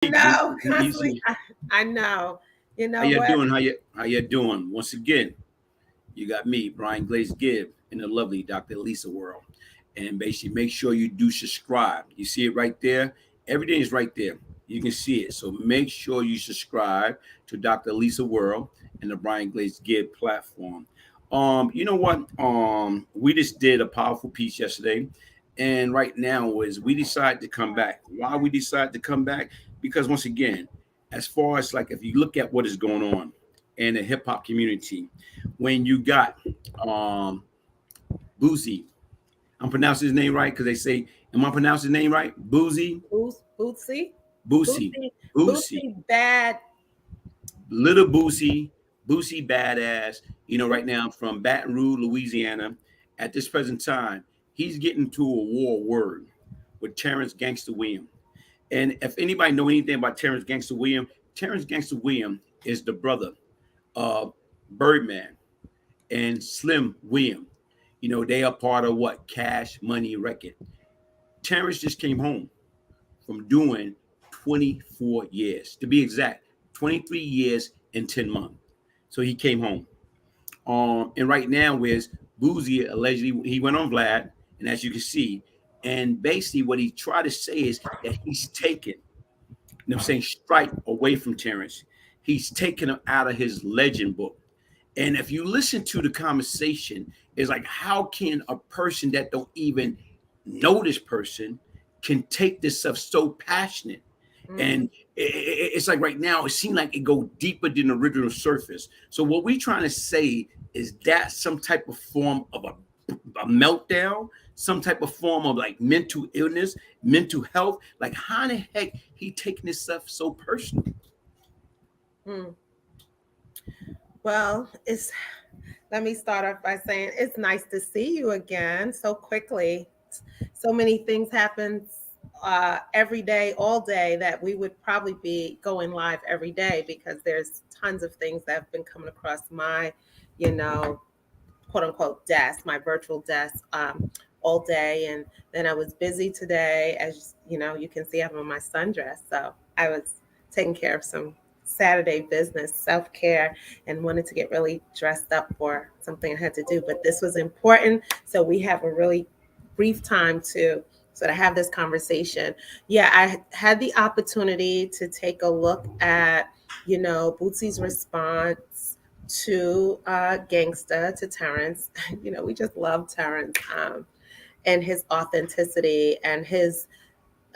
know, You constantly. see, I know. You how know you what? doing? How you doing? Once again, you got me, Brian Glaze Gibbs, in the lovely Dr. Elisa world. And basically, make sure you do subscribe. You see it right there. Everything is right there. You can see it. So make sure you subscribe to Dr. Elisa World and the Brian Glaze Gibbs platform. You know what? We just did a powerful piece yesterday, and right now is we decided to come back. Why we decided to come back? Because once again, as far as like if you look at what is going on in the hip hop community, when you got um Boosie, I'm pronouncing his name right because they say, am I pronouncing his name right? Bootsy, Boosie, Bootsy, Boosie, Bootsy, bad. little Boosie badass. Right now from Baton Rouge, Louisiana. At this present time, he's getting to a war word with Terrance Gangsta Williams. And if anybody know anything about Terrance Gangsta Williams is the brother of Birdman and Slim Williams. They are part of what? Cash Money Record. Terrence just came home from doing 24 years. To be exact, 23 years and 10 months. So he came home. And right now is Boozy allegedly he went on Vlad, and as you can see, and basically what he tried to say is that he's taken, I'm saying, Stripe away from Terrence. He's taken him out of his legend book. And if you listen to the conversation, it's like, how can a person that don't even know this person can take this stuff so passionate? Mm. And it's like right now, it seems like it go deeper than the original surface. So what we're trying to say is that some type of form of a meltdown, some type of form of like mental illness, mental health. Like how the heck he taking this stuff so personal? Mm. Well, it's. Let me start off by saying it's nice to see you again so quickly. So many things happen every day, all day, that we would probably be going live every day because there's tons of things that have been coming across my, you know, quote unquote desk, my virtual desk, all day. And then I was busy today. As you know, you can see I'm in my sundress. So I was taking care of some Saturday business, self care, and wanted to get really dressed up for something I had to do. But this was important. So we have a really brief time to sort of have this conversation. Yeah, I had the opportunity to take a look at, Bootsy's response to Gangsta, to Terrance. We just love Terrance, and his authenticity and his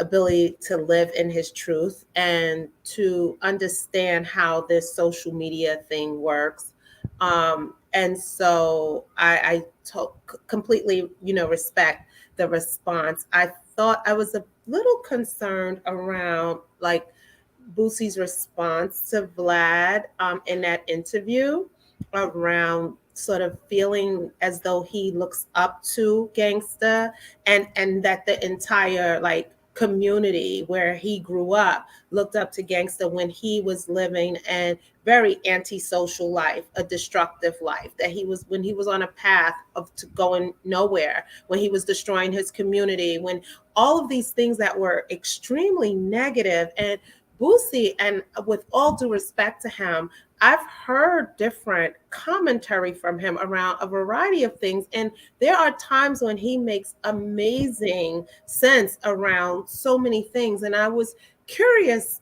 ability to live in his truth and to understand how this social media thing works. And so completely, respect the response. I thought I was a little concerned around like Boosie's response to Vlad in that interview, around sort of feeling as though he looks up to Gangsta, and that the entire like community where he grew up looked up to Gangsta when he was living a very antisocial life, a destructive life, that he was when he was on a path of to going nowhere, when he was destroying his community, when all of these things that were extremely negative. And Boosie, and with all due respect to him, I've heard different commentary from him around a variety of things. And there are times when he makes amazing sense around so many things. And I was curious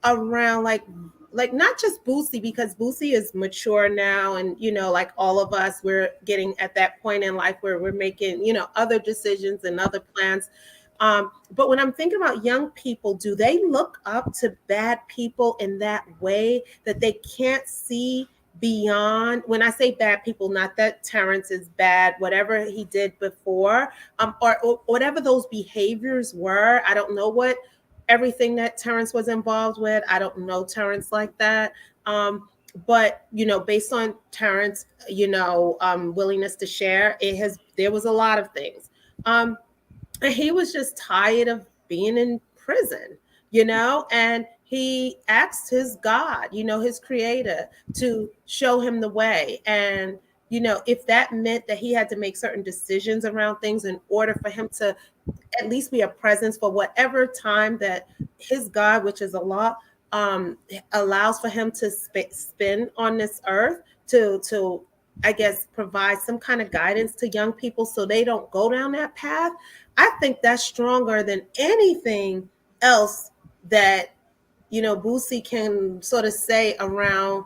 around like not just Boosie, because Boosie is mature now, and like all of us, we're getting at that point in life where we're making other decisions and other plans. But when I'm thinking about young people, do they look up to bad people in that way, that they can't see beyond? When I say bad people, not that Terrance is bad, whatever he did before, or whatever those behaviors were. I don't know what everything that Terrance was involved with. I don't know Terrance like that. But based on Terrance, willingness to share, there was a lot of things. And he was just tired of being in prison, and he asked his God, his creator, to show him the way. And if that meant that he had to make certain decisions around things in order for him to at least be a presence for whatever time that his God, which is Allah, allows for him to spend on this earth to I guess provide some kind of guidance to young people so they don't go down that path. I think that's stronger than anything else that Boosie can sort of say around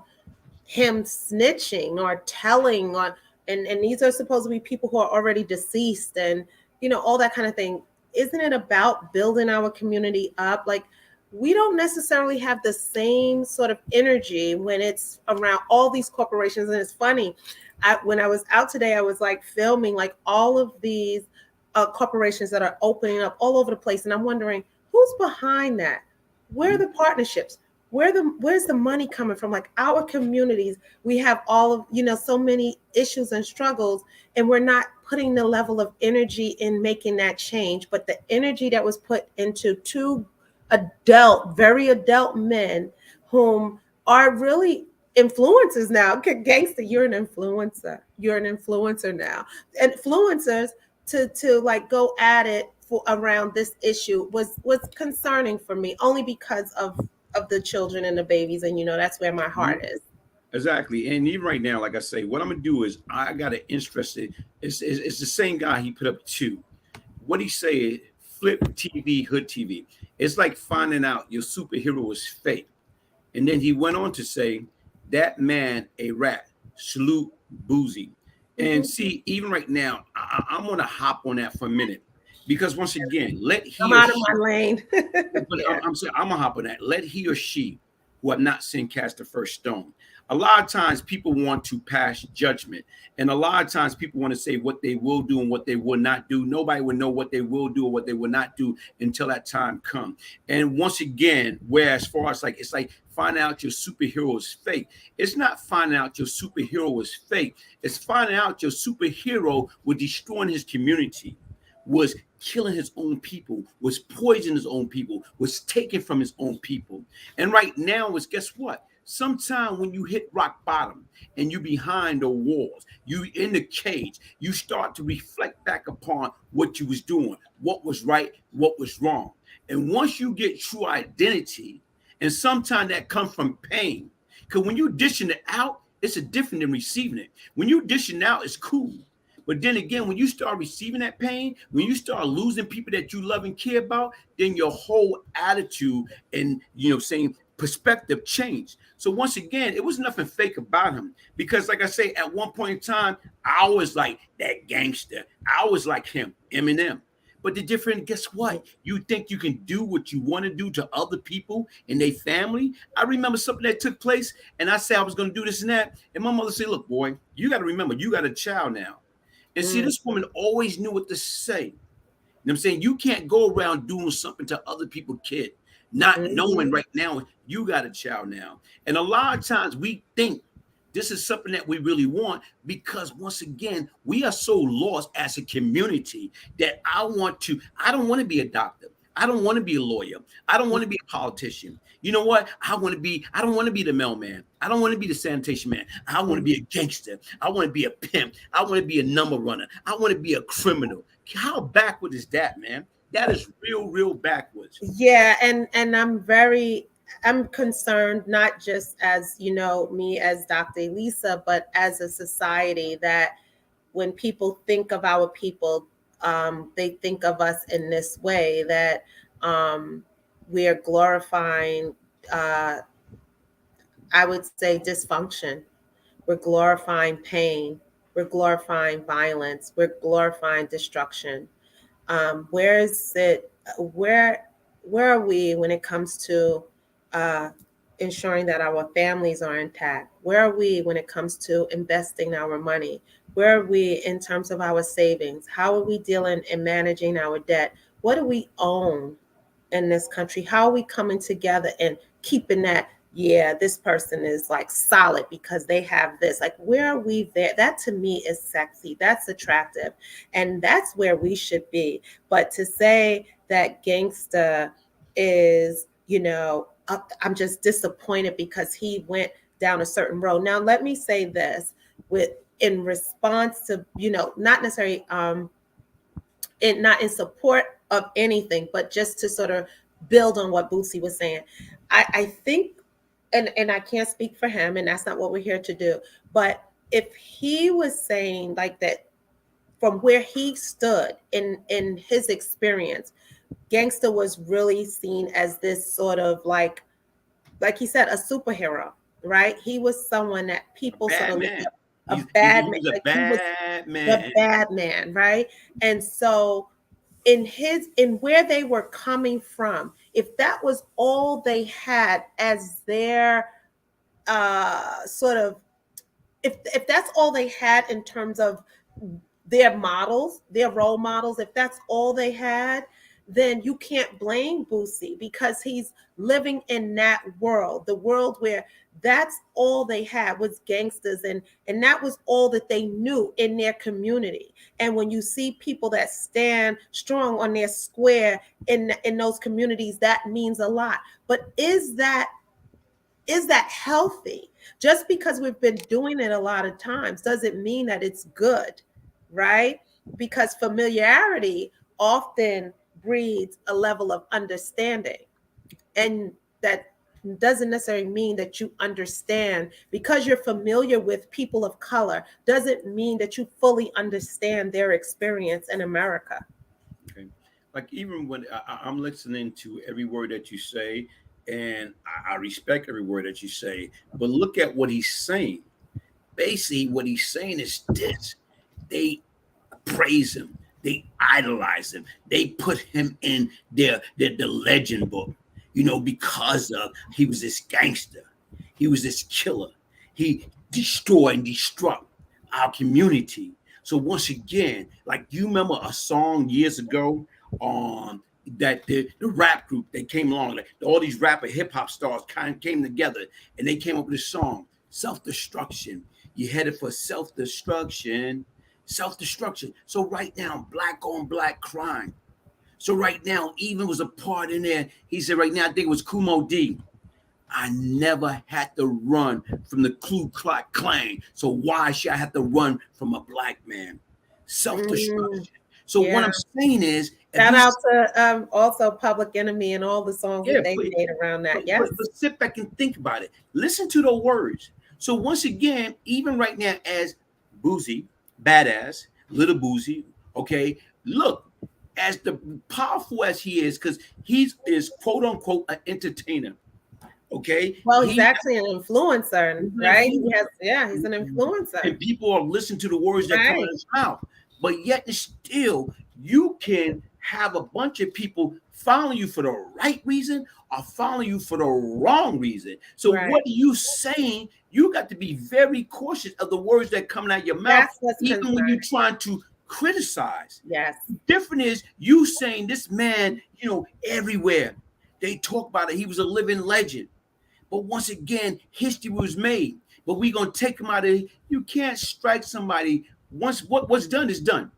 him snitching or telling on, and these are supposed to be people who are already deceased, and all that kind of thing. Isn't it about building our community up? Like, we don't necessarily have the same sort of energy when it's around all these corporations. And it's funny, when I was out today, I was like filming like all of these corporations that are opening up all over the place, and I'm wondering who's behind that. Where are the partnerships? Where's the money coming from? Like, our communities, we have all of so many issues and struggles, and we're not putting the level of energy in making that change. But the energy that was put into two very adult men whom are really influencers now. Gangsta, you're an influencer. You're an influencer now. Influencers to like go at it for around this issue was concerning for me, only because of the children and the babies, and that's where my heart is. Exactly. And even right now, like I say, what I'm gonna do is I got to interested. It's the same guy. He put up two. What he say? Flip TV, hood TV. It's like finding out your superhero is fake. And then he went on to say, that man a rat. Salute Boozy. And see, even right now, I'm gonna hop on that for a minute. Because once again, let he I'm or out of she, my lane. but Yeah. I'm saying I'm gonna hop on that. Let he or she who have not sinned cast the first stone. A lot of times people want to pass judgment, and a lot of times people want to say what they will do and what they will not do. Nobody will know what they will do or what they will not do until that time comes. And once again, where as far as like it's like finding out your superhero is fake. It's not finding out your superhero is fake. It's finding out your superhero was destroying his community, was killing his own people, was poisoning his own people, was taken from his own people. And right now is guess what? Sometime when you hit rock bottom and you behind the walls, you in the cage, you start to reflect back upon what you was doing, what was right, what was wrong. And once you get true identity, and sometimes that comes from pain. Because when you dishing it out, it's a different than receiving it. When you dishing out, it's cool. But then again, when you start receiving that pain, when you start losing people that you love and care about, then your whole attitude and saying perspective changed. So once again, it was nothing fake about him. Because like I say, at one point in time, I was like that gangster. I was like him, Eminem. But the difference, guess what? You think you can do what you want to do to other people and their family. I remember something that took place, and I said I was going to do this and that. And my mother said, look, boy, you got to remember, you got a child now. And see, this woman always knew what to say. You know what I'm saying? You can't go around doing something to other people's kid, not knowing right now you got a child now. And a lot of times we think this is something that we really want because once again, we are so lost as a community that I don't want to be a doctor. I don't want to be a lawyer. I don't want to be a politician. You know what? I don't want to be the mailman. I don't want to be the sanitation man. I want to be a gangster. I want to be a pimp. I want to be a number runner. I want to be a criminal. How backward is that, man? That is real backwards. Yeah, and I'm concerned, not just as me as Dr. Elisa, but as a society, that when people think of our people, they think of us in this way, that we are glorifying, I would say, dysfunction. We're glorifying pain. We're glorifying violence. We're glorifying destruction. Where is it? Where are we when it comes to uh, ensuring that our families are intact? Where are we when it comes to investing our money? Where are we in terms of our savings? How are we dealing and managing our debt? What do we own in this country? How are we coming together and keeping that? Yeah, this person is like solid because they have this. Like, where are we there? That to me is sexy. That's attractive. And that's where we should be. But to say that Gangsta is, I'm just disappointed because he went down a certain road. Now, let me say this with in response to, not necessarily not in support of anything, but just to sort of build on what Boosie was saying. I think, and I can't speak for him, and that's not what we're here to do, but if he was saying like that from where he stood in his experience, Gangsta was really seen as this sort of like he said, a superhero, right? He was someone that people sort Bad of looked man. up, a He bad man, was a like he was bad the man. bad man, right? And so in where they were coming from, if that was all they had as their sort of, if that's all they had in terms of their models, their role models, if that's all they had, then you can't blame Boosie because he's living in that world, the world where that's all they had was gangsters, and that was all that they knew in their community. And when you see people that stand strong on their square in those communities, that means a lot. But is that healthy? Just because we've been doing it a lot of times doesn't mean that it's good, right? Because familiarity often breeds a level of understanding. And that doesn't necessarily mean that you understand. Because you're familiar with people of color doesn't mean that you fully understand their experience in America. Okay. Like even when I'm listening to every word that you say, and I respect every word that you say, but look at what he's saying. Basically, what he's saying is this: they praise him, they idolize him, they put him in their the legend book, because of he was this gangster, he was this killer, he destroyed and destruct our community. So once again, like you remember a song years ago on that the rap group that came along, like all these rapper hip hop stars kind of came together and they came up with a song, Self Destruction. You headed for self destruction, self destruction. So right now, black on black crime. So right now, even was a part in there. He said right now, I think it was Kumo D. I never had to run from the Ku Klux Klan. So why should I have to run from a black man? Self Mm, destruction. So what yeah. I'm saying is, if Shout you, out to also Public Enemy and all the songs yeah, that they made around but, that. but, Yes. but sit back and think about it. Listen to the words. So once again, even right now, as Boosie, badass, little Boosie, okay, look, as the powerful as he is, because he's is quote unquote an entertainer. Okay, Well, he's he's actually an influencer, an right? He has, influencer, yeah, he's an influencer, and people are listening to the words that come out of right? his mouth. But yet, and still, you can have a bunch of people following you for the right reason or following you for the wrong reason. So, Right. what are you saying? You got to be very cautious of the words that come out of your mouth, That's what's even when concerning. you're trying to criticize. Yes. Different is you saying this man, everywhere they talk about it. He was a living legend. But once again, history was made. But we're gonna take him out of it. You can't strike somebody once what's done is done.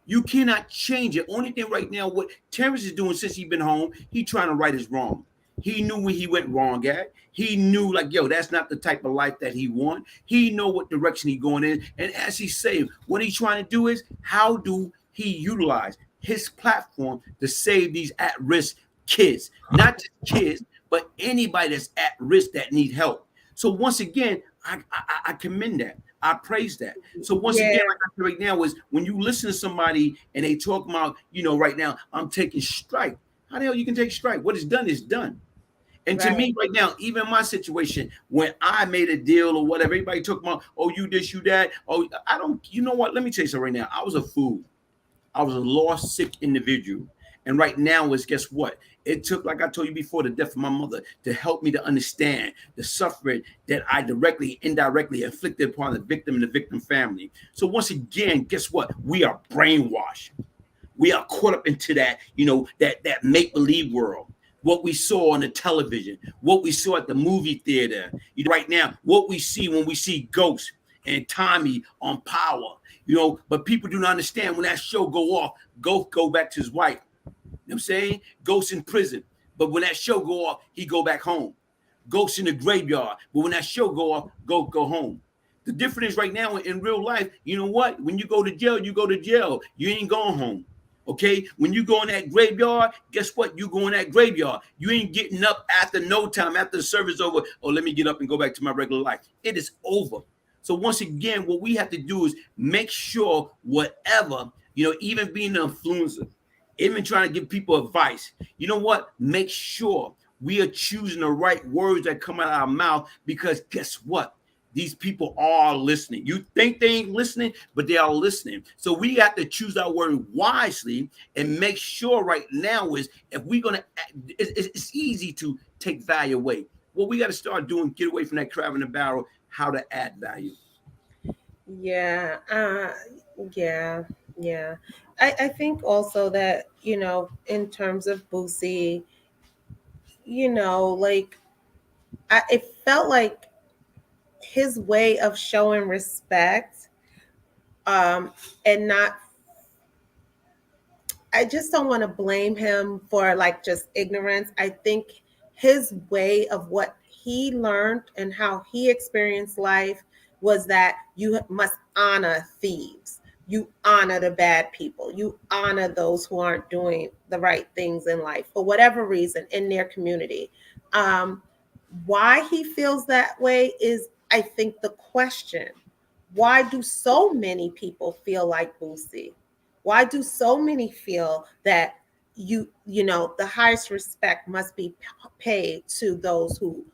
You cannot change it. Only thing right now, what Terrance is doing since he's been home, he trying to right his wrong. He knew where he went wrong at. He knew, like, yo, that's not the type of life that he want. He know what direction he going in. And as he's saying, what he's trying to do is how do he utilize his platform to save these at-risk kids, not just kids, but anybody that's at risk that need help. So once again, I commend that. I praise that. So once Yeah. again, like I said right now, is when you listen to somebody and they talk about, right now, I'm taking strike. How the hell you can take strike? What is done is done. And to Right. me, right now, even my situation, when I made a deal or whatever, everybody talk about, oh, you this, you that. Oh, I don't, you know what? Let me tell you something right now. I was a fool. I was a lost, sick individual. And right now is guess what? It took, like I told you before, the death of my mother to help me to understand the suffering that I directly, indirectly inflicted upon the victim and the victim family. So once again, guess what? We are brainwashed. We are caught up into that, that make-believe world. What we saw on the television, what we saw at the movie theater. Right now, what we see when we see Ghost and Tommy on Power. But people do not understand when that show go off, Ghost go back to his wife. You know what I'm saying? Ghost in prison. But when that show go off, he go back home. Ghost in the graveyard. But when that show go off, go home. The difference is right now in real life, you know what? When you go to jail, you go to jail. You ain't going home. Okay, when you go in that graveyard, guess what? You go in that graveyard. You ain't getting up after no time, after the service over. Oh, let me get up and go back to my regular life. It is over. So once again, what we have to do is make sure whatever, even being an influencer, even trying to give people advice, you know what? Make sure we are choosing the right words that come out of our mouth, because guess what? These people are listening. You think they ain't listening, but they are listening. So we have to choose our word wisely and make sure right now is, if we're going to, it's easy to take value away. What we got to start doing, get away from that crab in the barrel, how to add value. Yeah, yeah, yeah. I think also that, in terms of Boosie, like it felt like his way of showing respect, um, and not, I just don't want to blame him for like just ignorance. I think his way of what he learned and how he experienced life was that you must honor thieves. You honor the bad people. You honor those who aren't doing the right things in life for whatever reason in their community. Um, why he feels that way is, I think, the question. Why do so many people feel like Boosie? Why do so many feel that the highest respect must be paid to those who,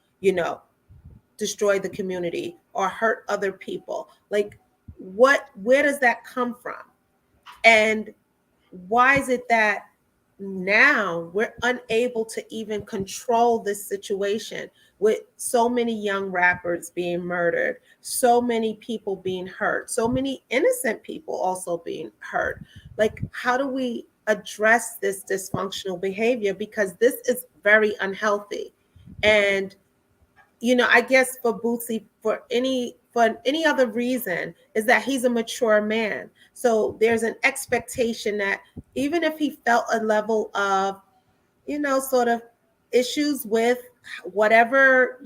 destroy the community or hurt other people? Like, where does that come from? And why is it that now we're unable to even control this situation, with so many young rappers being murdered, so many people being hurt, so many innocent people also being hurt? Like, how do we address this dysfunctional behavior? Because this is very unhealthy. And I guess for Bootsy, for any other reason, is that he's a mature man. So there's an expectation that even if he felt a level of, sort of issues with whatever,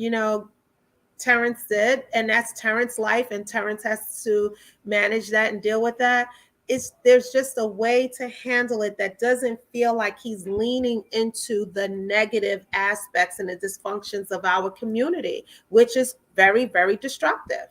Terrance did, and that's Terrance's life, and Terrance has to manage that and deal with that. There's just a way to handle it that doesn't feel like he's leaning into the negative aspects and the dysfunctions of our community, which is very, very destructive.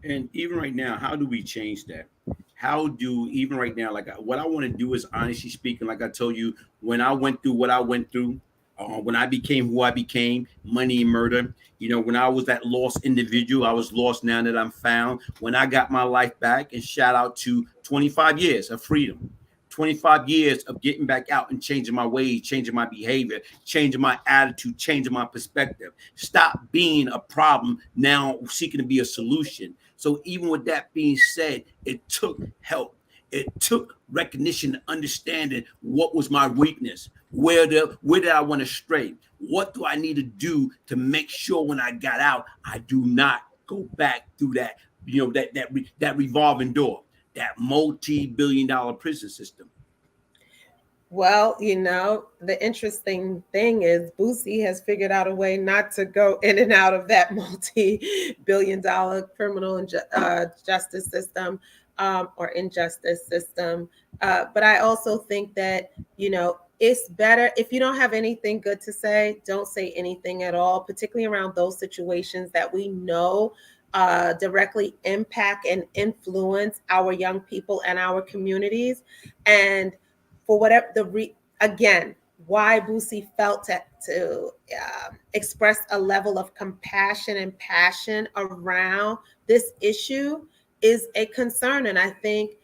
And even right now, how do we change that? How do, even right now, like what I want to do is, honestly speaking, like I told you, when I went through what I went through, when I became who I became, money and murder, when I was that lost individual, I was lost, now that I'm found. When I got my life back, and shout out to 25 years of freedom, 25 years of getting back out and changing my ways, changing my behavior, changing my attitude, changing my perspective. Stop being a problem, now seeking to be a solution. So even with that being said, it took help. It took recognition, understanding what was my weakness, where did I want to stray, what do I need to do to make sure when I got out, I do not go back through that, that revolving door, that multi-billion-dollar prison system. Well, the interesting thing is Boosie has figured out a way not to go in and out of that multi-billion-dollar criminal and justice system, or injustice system. But I also think that, it's better if you don't have anything good to say, don't say anything at all, particularly around those situations that we know directly impact and influence our young people and our communities. And for whatever again, why Boosie felt to express a level of compassion and passion around this issue is a concern. And I think,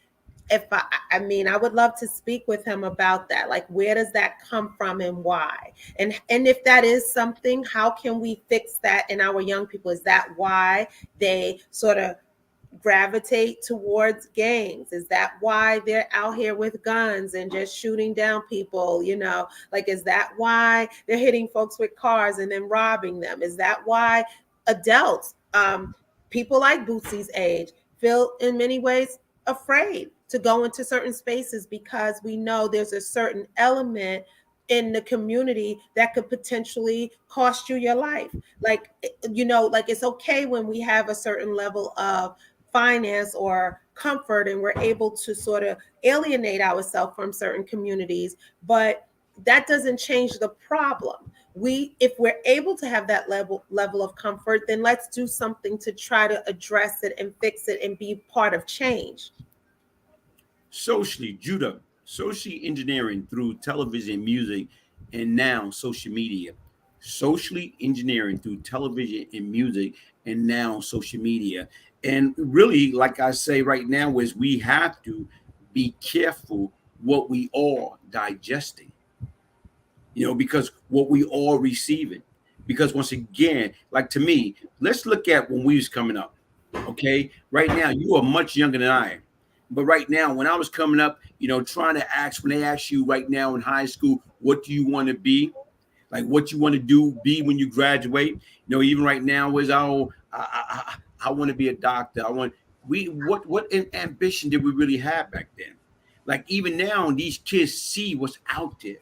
if I mean, I would love to speak with him about that. Like, where does that come from and why? And if that is something, how can we fix that in our young people? Is that why they sort of gravitate towards gangs? Is that why they're out here with guns and just shooting down people? Like, is that why they're hitting folks with cars and then robbing them? Is that why adults, people like Boosie's age, feel in many ways afraid to go into certain spaces because we know there's a certain element in the community that could potentially cost you your life? Like, like, it's okay when we have a certain level of finance or comfort, and we're able to sort of alienate ourselves from certain communities. But that doesn't change the problem. If we're able to have that level of comfort, then let's do something to try to address it and fix it and be part of change. Socially, Judah, social engineering through television, music, and now social media. Socially engineering through television and music, and now social media. And really, like I say right now, is we have to be careful what we are digesting, because what we are receiving. Because once again, like to me, let's look at when we was coming up. Okay, right now you are much younger than I am. But right now, when I was coming up, trying to ask, when they ask you right now in high school, what do you want to be? Like what you want to be when you graduate. Even right now is I want to be a doctor. What ambition did we really have back then? Like even now, these kids see what's out there,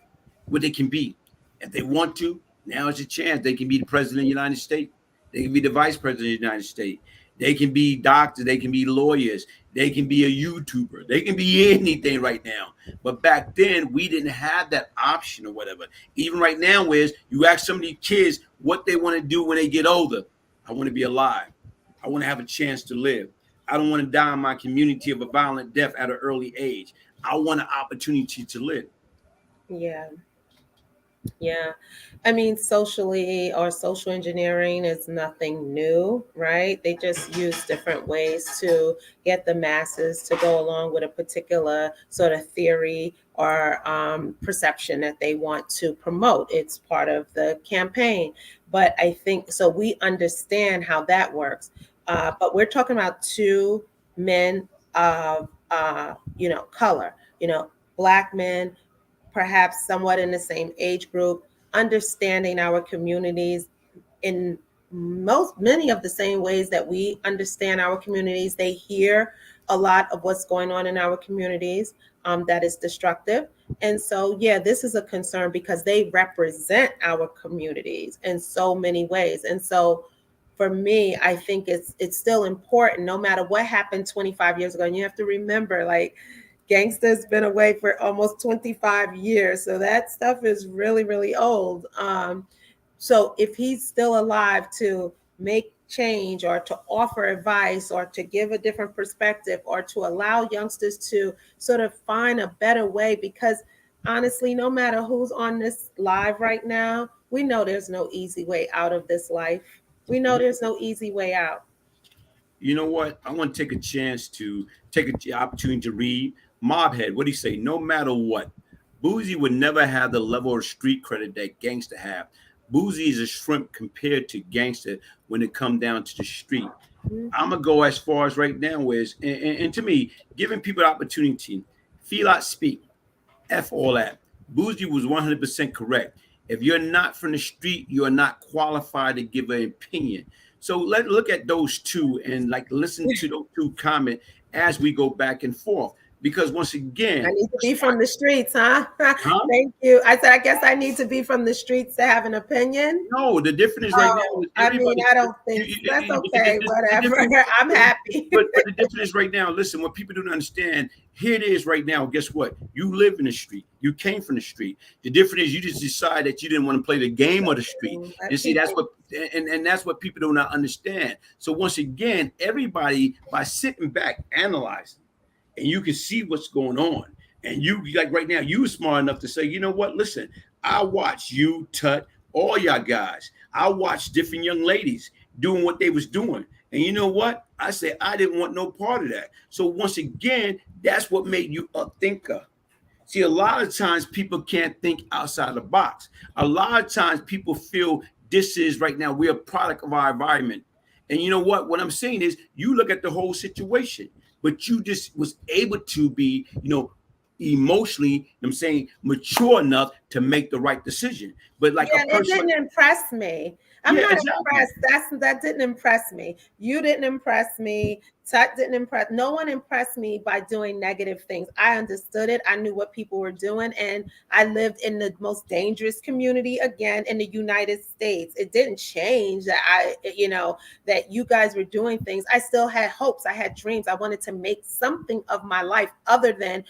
what they can be. If they want to, now is a chance. They can be the president of the United States. They can be the vice president of the United States. They can be doctors. They can be lawyers. They can be a YouTuber. They can be anything right now. But back then, we didn't have that option or whatever. Even right now, is you ask some of these kids what they want to do when they get older. I want to be alive. I want to have a chance to live. I don't want to die in my community of a violent death at an early age. I want an opportunity to live. Yeah. Yeah. I mean, socially or social engineering is nothing new, right? They just use different ways to get the masses to go along with a particular sort of theory or perception that they want to promote. It's part of the campaign. But I think so, we understand how that works. But we're talking about two men of, color, Black men, perhaps somewhat in the same age group, understanding our communities in many of the same ways that we understand our communities. They hear a lot of what's going on in our communities, that is destructive. And so, yeah, this is a concern because they represent our communities in so many ways. And so, for me, I think it's still important, no matter what happened 25 years ago. And you have to remember, like, Gangsta's been away for almost 25 years. So that stuff is really, really old. So if he's still alive to make change or to offer advice or to give a different perspective or to allow youngsters to sort of find a better way, because honestly, no matter who's on this live right now, we know there's no easy way out of this life. We know there's no easy way out. You know what? I want to take a chance to take the opportunity to read Mobhead. What do you say? No matter what, Boozy would never have the level of street credit that Gangsta have. Boozy is a shrimp compared to Gangsta when it come down to the street. I'm gonna go as far as right now is, and to me, giving people the opportunity, feel out, speak, f all that. Boozy was 100% correct. If you're not from the street, you are not qualified to give an opinion. So let's look at those two and like listen to those two comment as we go back and forth. Because once I again, need to be from the streets, huh? huh? Thank you. I said, I guess I need to be from the streets to have an opinion. No, the difference right now Oh, is I mean, everybody. I don't think that's okay. Whatever. I'm happy. But the difference right now, listen, what people don't understand, here it is right now. Guess what? You live in the street. You came from the street. The difference is you just decide that you didn't want to play the game of the street. You see, that's what and that's what people do not understand. So once again, everybody by sitting back, analyzing, and you can see what's going on. And you like right now, you smart enough to say, you know what? Listen, I watch you, Tut, all y'all guys. I watched different young ladies doing what they was doing. And you know what? I said I didn't want no part of that. So once again, that's what made you a thinker. See, a lot of times people can't think outside the box. A lot of times people feel this is right now, we're a product of our environment. And you know what? What I'm saying is you look at the whole situation, but you just was able to be, emotionally, I'm saying, mature enough to make the right decision. But like Yeah, a and it person, didn't impress me. I'm yeah, not exactly. impressed. That didn't impress me. You didn't impress me. Tut didn't impress. No one impressed me by doing negative things. I understood it. I knew what people were doing, and I lived in the most dangerous community again in the United States. It didn't change that that you guys were doing things. I still had hopes. I had dreams. I wanted to make something of my life other than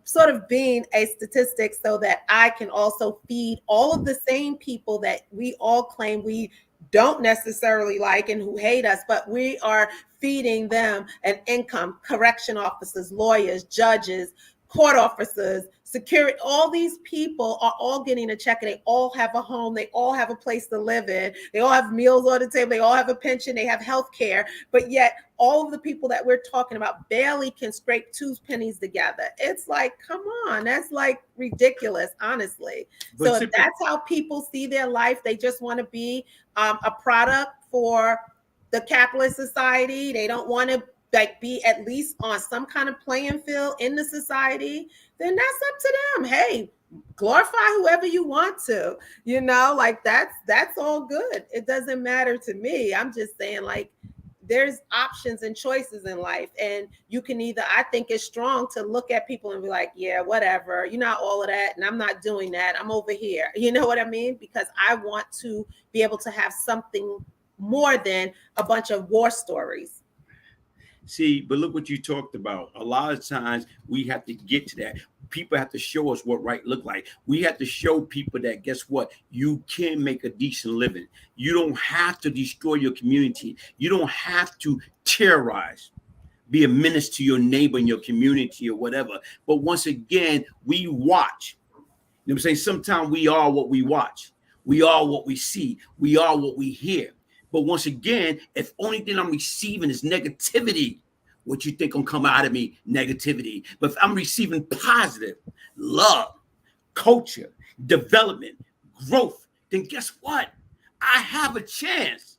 sort of being a statistic so that I can also feed all of the same people that we all claim we don't necessarily like and who hate us, but we are feeding them an income, correction officers, lawyers, judges, court officers, security. All these people are all getting a check and they all have a home. They all have a place to live in. They all have meals on the table. They all have a pension. They have health care. But yet all of the people that we're talking about barely can scrape two pennies together. It's like, come on, that's like ridiculous, honestly. So But if that's how people see their life, they just want to be a product for the capitalist society. They don't want to like be at least on some kind of playing field in the society. Then that's up to them. Hey, glorify whoever you want to. Like that's all good. It doesn't matter to me. I'm just saying, like, there's options and choices in life, and you can either, I think it's strong to look at people and be like, yeah, whatever, you're not all of that and I'm not doing that, I'm over here, you know what I mean? Because I want to be able to have something more than a bunch of war stories. see, but look what you talked about. A lot of times we have to get to that. People have to show us what right look like. We have to show people that, guess what, you can make a decent living. You don't have to destroy your community. You don't have to terrorize, be a menace to your neighbor in your community or whatever. But once again, we watch. You know what I'm saying? Sometimes we are what we watch. We are what we see. We are what we hear. But once again, if only thing I'm receiving is negativity, what you think gonna come out of me? Negativity. But if I'm receiving positive love, culture, development, growth, then guess what? I have a chance.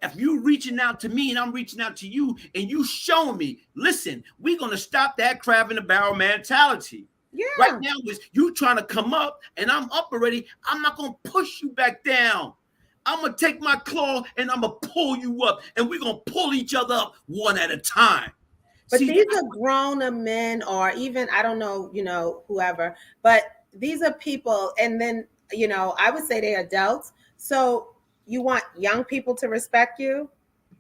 If you reaching out to me and I'm reaching out to you and you showing me, listen, we're gonna stop that crab in the barrel mentality. Right Yeah. now is you trying to come up and I'm up already. I'm not gonna push you back down. I'm gonna take my claw and I'm gonna pull you up, and we're gonna pull each other up one at a time. But See, these are grown men, or even, I don't know, whoever, but these are people. And then, I would say they're adults. So you want young people to respect you?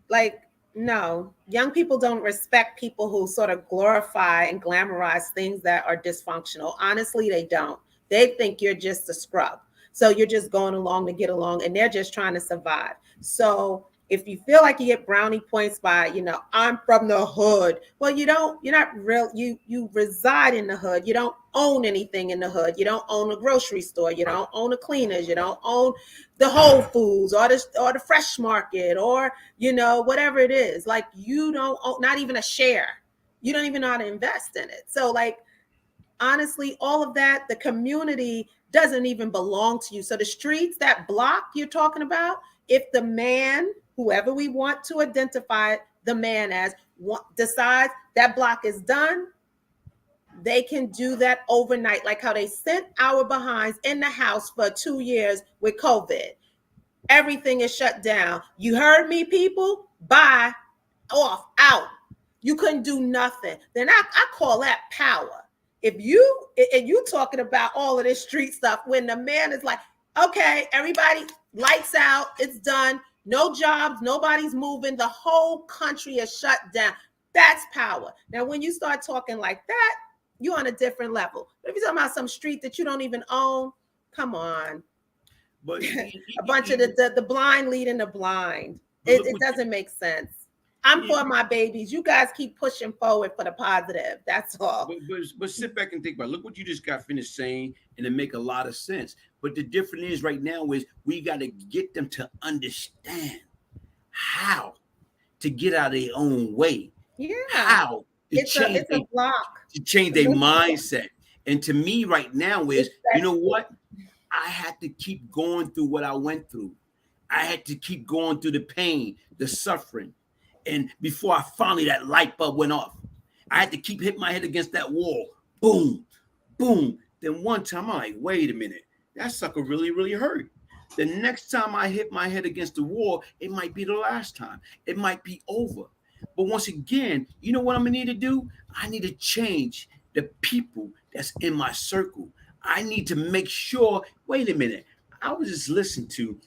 Like, no, young people don't respect people who sort of glorify and glamorize things that are dysfunctional. Honestly, they don't. They think you're just a scrub. So you're just going along to get along, and they're just trying to survive. So if you feel like you get brownie points by, I'm from the hood. Well, you're not real. You reside in the hood. You don't own anything in the hood. You don't own a grocery store. You don't own a cleaners. You don't own the Whole Foods or the Fresh Market, or whatever it is. Like, you don't own, not even a share. You don't even know how to invest in it. So, like, honestly, all of that, the community doesn't even belong to you. So the streets, that block you're talking about, if the man, whoever we want to identify the man as, decides that block is done, they can do that overnight, like how they sent our behinds in the house for 2 years with COVID. Everything is shut down. You heard me, people? Bye, off, out. You couldn't do nothing. Then I call that power. If you talking about all of this street stuff, when the man is like, okay, everybody, lights out, it's done, no jobs, nobody's moving, the whole country is shut down. That's power. Now, when you start talking like that, you're on a different level. But if you're talking about some street that you don't even own, come on. but A bunch of the blind leading the blind. but look It what doesn't make sense. I'm you, for my babies. You guys keep pushing forward for the positive. That's all. but sit back and think about it. Look what you just got finished saying, and it make a lot of sense. But the difference is right now is we got to get them to understand how to get out of their own way, Yeah. how to It's a change it's a block. their mindset. And to me, right now is, It's you know that what? I had to keep going through what I went through. I had to keep going through the pain, the suffering. And before I finally, that light bulb went off, I had to keep hitting my head against that wall. Boom, boom. Then one time I'm like, wait a minute, that sucker really, really hurt. The next time I hit my head against the wall, it might be the last time. It might be over. But once again, you know what I'm gonna need to do? I need to change the people that's in my circle. I need to make sure, wait a minute, I was just listening to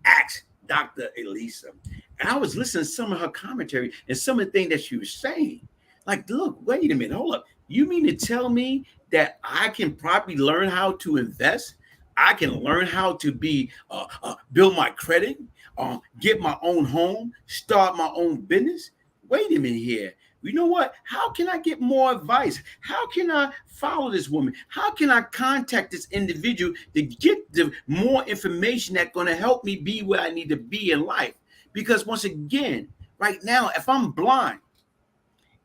Ask Dr. Elisa. And I was listening to some of her commentary and some of the things that she was saying. Like, look, wait a minute, hold up. You mean to tell me that I can probably learn how to invest? I can learn how to be build my credit, get my own home, start my own business. Wait a minute here. You know what? How can I get more advice? How can I follow this woman? How can I contact this individual to get the more information that's going to help me be where I need to be in life? Because once again, right now, if I'm blind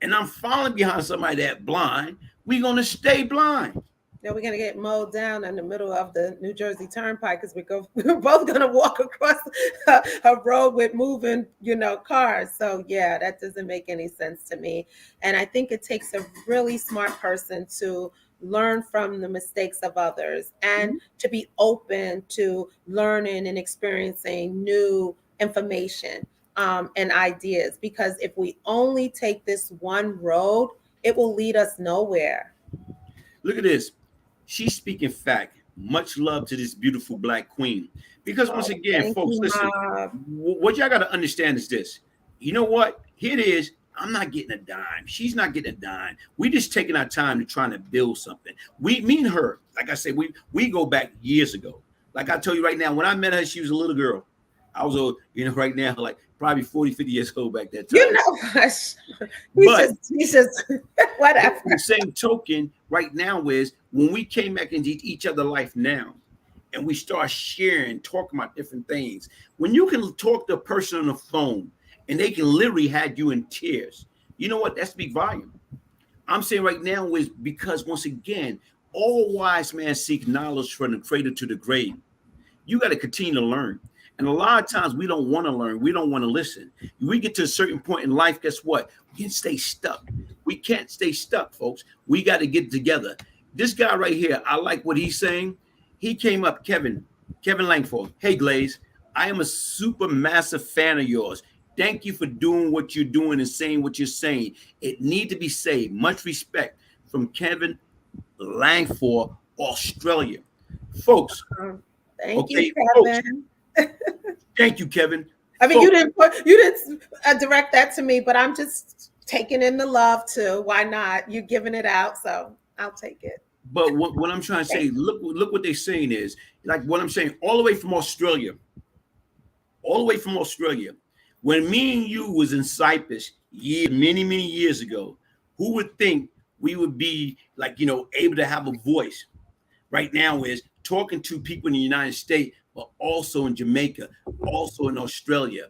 and I'm following behind somebody that's blind, we're going to stay blind. Then we're gonna get mowed down in the middle of the New Jersey Turnpike because we're both gonna walk across a road with moving, cars. So yeah, that doesn't make any sense to me. And I think it takes a really smart person to learn from the mistakes of others and to be open to learning and experiencing new information and ideas. Because if we only take this one road, it will lead us nowhere. Look at this. She's speaking fact. Much love to this beautiful black queen. Because once again, folks, listen, what y'all got to understand is this. You know what? Here it is. I'm not getting a dime. She's not getting a dime. We just taking our time to trying to build something. Me and her, like I said, we go back years ago. Like I told you right now, when I met her, she was a little girl. I was, right now, like probably 40, 50 years old back that time. We just whatever. The same token right now is when we came back into each other's life now and we start sharing, talking about different things. When you can talk to a person on the phone and they can literally have you in tears, you know what? That speaks volume. I'm saying right now is because once again, all wise men seek knowledge from the cradle to the grave. You got to continue to learn. And a lot of times we don't want to learn. We don't want to listen. We get to a certain point in life, guess what? We can stay stuck. We can't stay stuck, folks. We got to get together. This guy right here, I like what he's saying. He came up, Kevin Langford. Hey, Glaze, I am a super massive fan of yours. Thank you for doing what you're doing and saying what you're saying. It need to be said. Much respect from Kevin Langford, Australia. Folks. Thank you, Kevin. Folks, thank you, Kevin. I mean, folks, you didn't direct that to me, but I'm just taking in the love too. Why not? You're giving it out, so I'll take it. But what I'm trying to say, look what they're saying is, like what I'm saying, all the way from Australia. When me and you was in Cyprus many years ago, who would think we would be like, able to have a voice right now is talking to people in the United States, but also in Jamaica, also in Australia,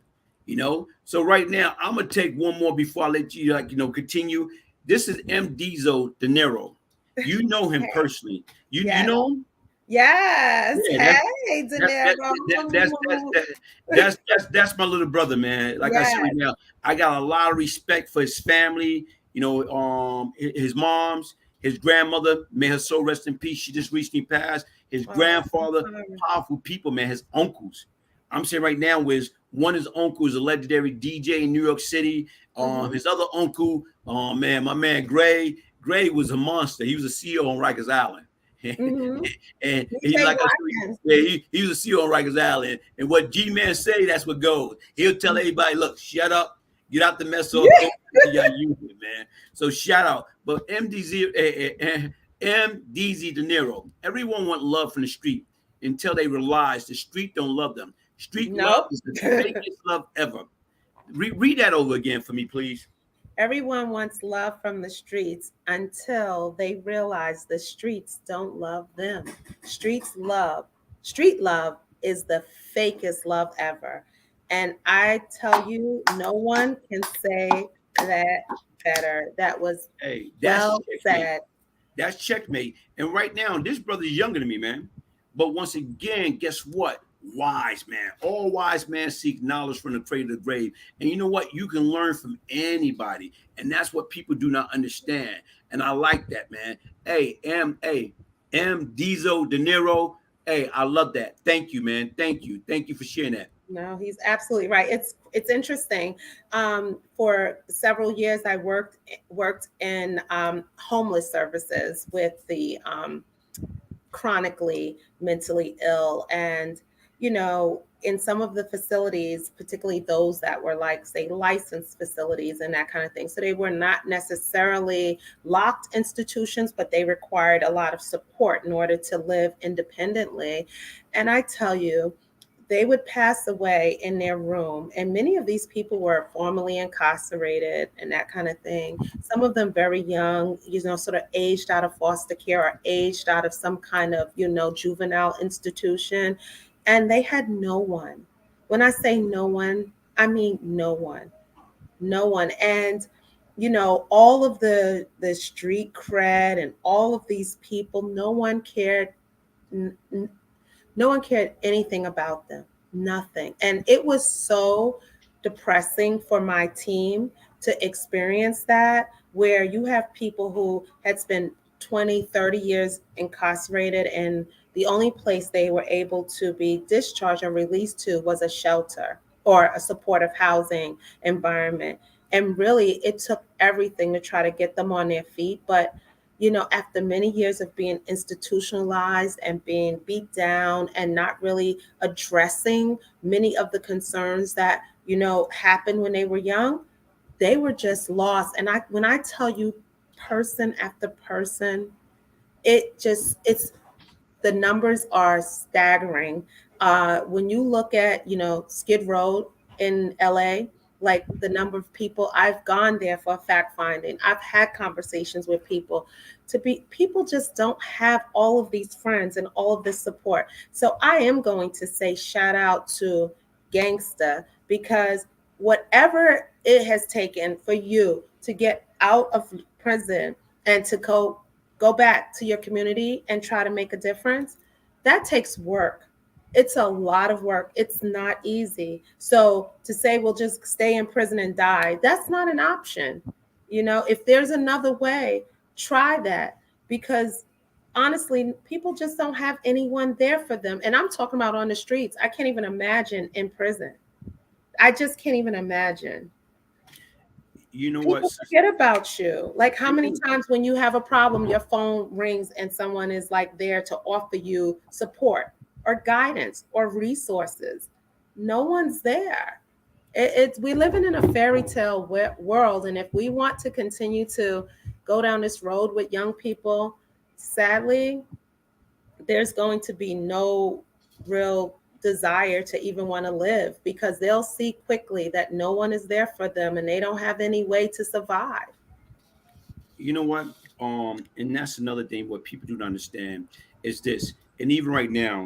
So right now, I'm going to take one more before I let you, continue. This is M. Diesel De Niro. You know him personally. You know him? Yes. Yeah, hey, De Niro. That's my little brother, man. Like I said right now, I got a lot of respect for his family. His mom's, his grandmother, may her soul rest in peace. She just recently passed. His grandfather, powerful people, man. His uncles. I'm saying right now is one of his uncles, a legendary DJ in New York City. His other uncle, my man Gray. Gray was a monster. He was a CEO on Rikers Island. And he was a CEO on Rikers Island. And what G-Man say, that's what goes. He'll tell everybody, look, shut up, get out the mess up. Man. So shout out. But MDZ De Niro, everyone want love from the street until they realize the street don't love them. Street love is the fakest love ever. Read that over again for me, please. Everyone wants love from the streets until they realize the streets don't love them. Street love is the fakest love ever. And I tell you, no one can say that better. That was well said. That's checkmate. And right now, this brother's younger than me, man. But once again, guess what? Wise man. All wise men seek knowledge from the cradle to the grave. And you know what? You can learn from anybody. And that's what people do not understand. And I like that, man. Hey, M. Diesel De Niro. Hey, I love that. Thank you, man. Thank you. Thank you for sharing that. No, he's absolutely right. It's interesting. For several years, I worked in homeless services with the chronically mentally ill, and in some of the facilities, particularly those that were like, say, licensed facilities and that kind of thing, so they were not necessarily locked institutions, but they required a lot of support in order to live independently. And I tell you, they would pass away in their room, and many of these people were formerly incarcerated and that kind of thing, some of them very young, sort of aged out of foster care or aged out of some kind of juvenile institution, and they had no one. When I say no one, I mean no one. No one. And all of the street cred and all of these people, no one cared. No one cared anything about them, nothing. And it was so depressing for my team to experience that, where you have people who had spent 20, 30 years incarcerated, and the only place they were able to be discharged or released to was a shelter or a supportive housing environment. And really, it took everything to try to get them on their feet. But after many years of being institutionalized and being beat down and not really addressing many of the concerns that, happened when they were young, they were just lost. And when I tell you, person after person, it's the numbers are staggering. When you look at, Skid Row in LA, like the number of people, I've gone there for fact finding. I've had conversations with people. People just don't have all of these friends and all of this support. So I am going to say shout out to Gangsta, because whatever it has taken for you to get out of prison and to go back to your community and try to make a difference, that takes work. It's a lot of work. It's not easy. So to say we'll just stay in prison and die, that's not an option. If there's another way, try that, because honestly, people just don't have anyone there for them. And I'm talking about on the streets. I can't even imagine in prison. I just can't even imagine. You know what? People forget about you. Like, how They many do. times when you have a problem, your phone rings and someone is like there to offer you support or guidance or resources? No one's there. We're living in a fairy tale world, and if we want to continue to go down this road with young people, sadly, there's going to be no real desire to even want to live, because they'll see quickly that no one is there for them and they don't have any way to survive. You know what? And that's another thing what people do not understand is this. And even right now,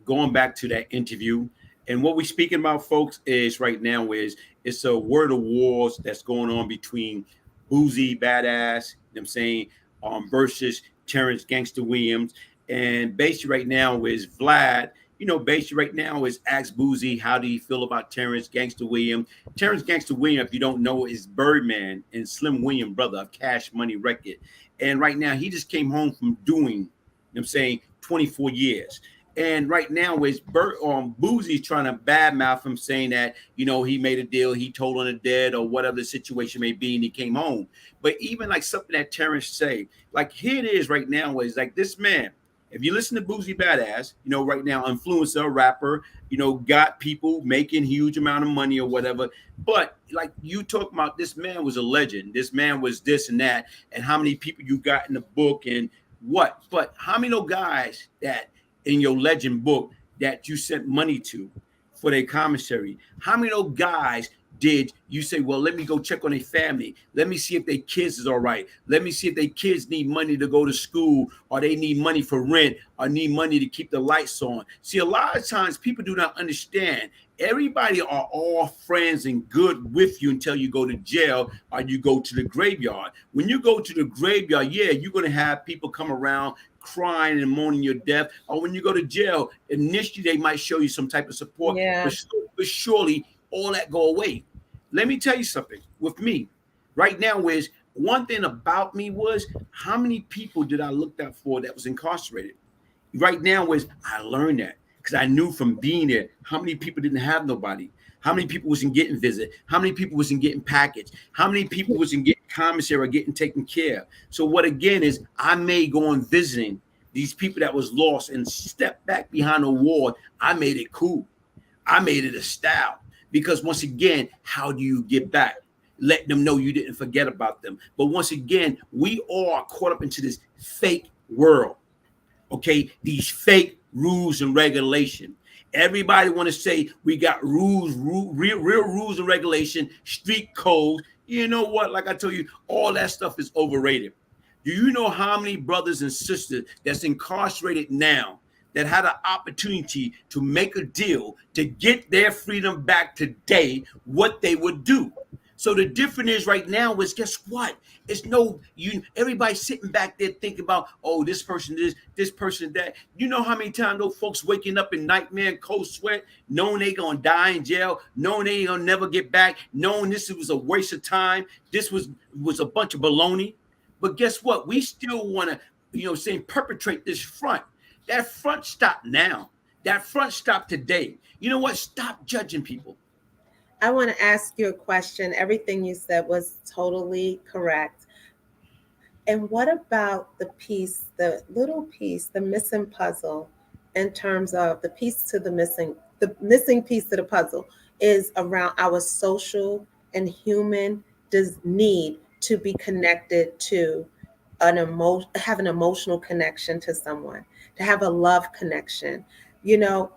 going back to that interview, and what we're speaking about, folks, is right now is it's a word of wars that's going on between Boozy Badass, you know what I'm saying, versus Terrance Gangsta Williams. And basically right now is Vlad, basically right now is ask Boozy, how do you feel about Terrance Gangsta Williams? Terrance Gangsta Williams, if you don't know, is Birdman and Slim Williams, brother of Cash Money Record. And right now, he just came home from doing, I'm saying, 24 years. And right now, is Boozy's trying to badmouth him, saying that, he made a deal, he told on the dead, or whatever the situation may be, and he came home. But even like something that Terrance say, like here it is right now, is like this man, if you listen to Boozy Badass, right now, influencer, rapper, got people making huge amount of money or whatever. But like you talk about, this man was a legend. This man was this and that, and how many people you got in the book and what. But how many guys that in your legend book that you sent money to for their commissary? How many guys did you say, well, let me go check on their family. Let me see if their kids is all right. Let me see if their kids need money to go to school, or they need money for rent, or need money to keep the lights on. See, a lot of times people do not understand. Everybody are all friends and good with you until you go to jail or you go to the graveyard. When you go to the graveyard, yeah, you're going to have people come around crying and mourning your death. Or when you go to jail, initially they might show you some type of support, Yeah. but surely all that go away. Let me tell you something with me right now is one thing about me was how many people did I look out for that was incarcerated? Right now is I learned that because I knew from being there how many people didn't have nobody, how many people wasn't getting visit, how many people wasn't getting packaged, how many people wasn't getting commissary or getting taken care of. So what again is I may go on visiting these people that was lost and step back behind a wall. I made it cool. I made it a style because once again, how do you get back? Let them know you didn't forget about them. But once again, we all are caught up into this fake world. Okay, these fake rules and regulation. Everybody want to say we got real rules and regulation, street codes. You know what? Like I told you, all that stuff is overrated. Do you know how many brothers and sisters that's incarcerated now that had an opportunity to make a deal to get their freedom back today, what they would do? So the difference is right now is guess what? It's no you. Everybody sitting back there thinking about this person this person that. You know how many times those folks waking up in nightmare and cold sweat, knowing they gonna die in jail, knowing they gonna never get back, knowing this was a waste of time. This was a bunch of baloney. But guess what? We still want to saying perpetrate this front. That front stopped now. That front stopped today. You know what? Stop judging people. I want to ask you a question. Everything you said was totally correct. And what about the piece, the little piece, the missing puzzle, in terms of the missing piece to the puzzle is around our social and human need to be connected to have an emotional connection to someone, to have a love connection. You know,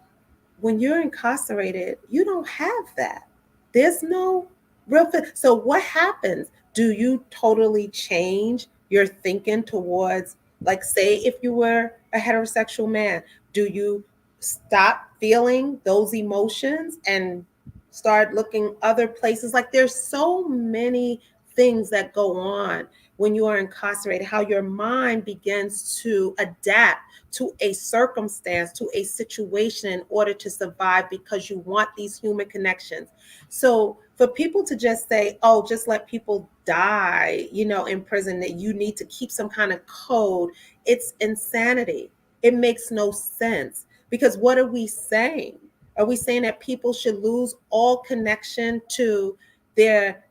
when you're incarcerated, you don't have that. There's no real so what happens? Do you totally change your thinking towards, like, say if you were a heterosexual man, do you stop feeling those emotions and start looking other places? Like, there's so many things that go on when you are incarcerated, how your mind begins to adapt to a circumstance, to a situation in order to survive because you want these human connections. So for people to just say, oh, just let people die, in prison, that you need to keep some kind of code, it's insanity. It makes no sense because what are we saying? Are we saying that people should lose all connection to their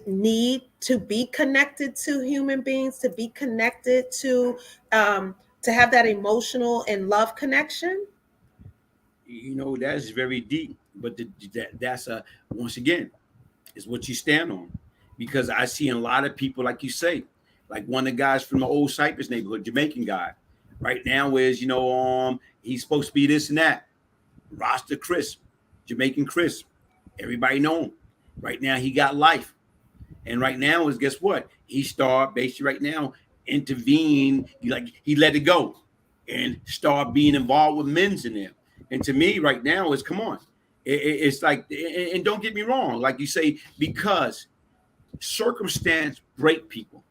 need to be connected to human beings, to be connected to have that emotional and love connection? That's very deep, but that's once again is what you stand on, because I see a lot of people, like you say, like one of the guys from the old Cypress neighborhood, Jamaican guy, right now is he's supposed to be this and that, Rasta Chris, Jamaican Chris, everybody know him. Right now he got life, and right now is guess what? He start basically right now intervene, like he let it go and start being involved with men's in there. And to me, right now is come on, it's like, and don't get me wrong, like you say, because circumstance break people.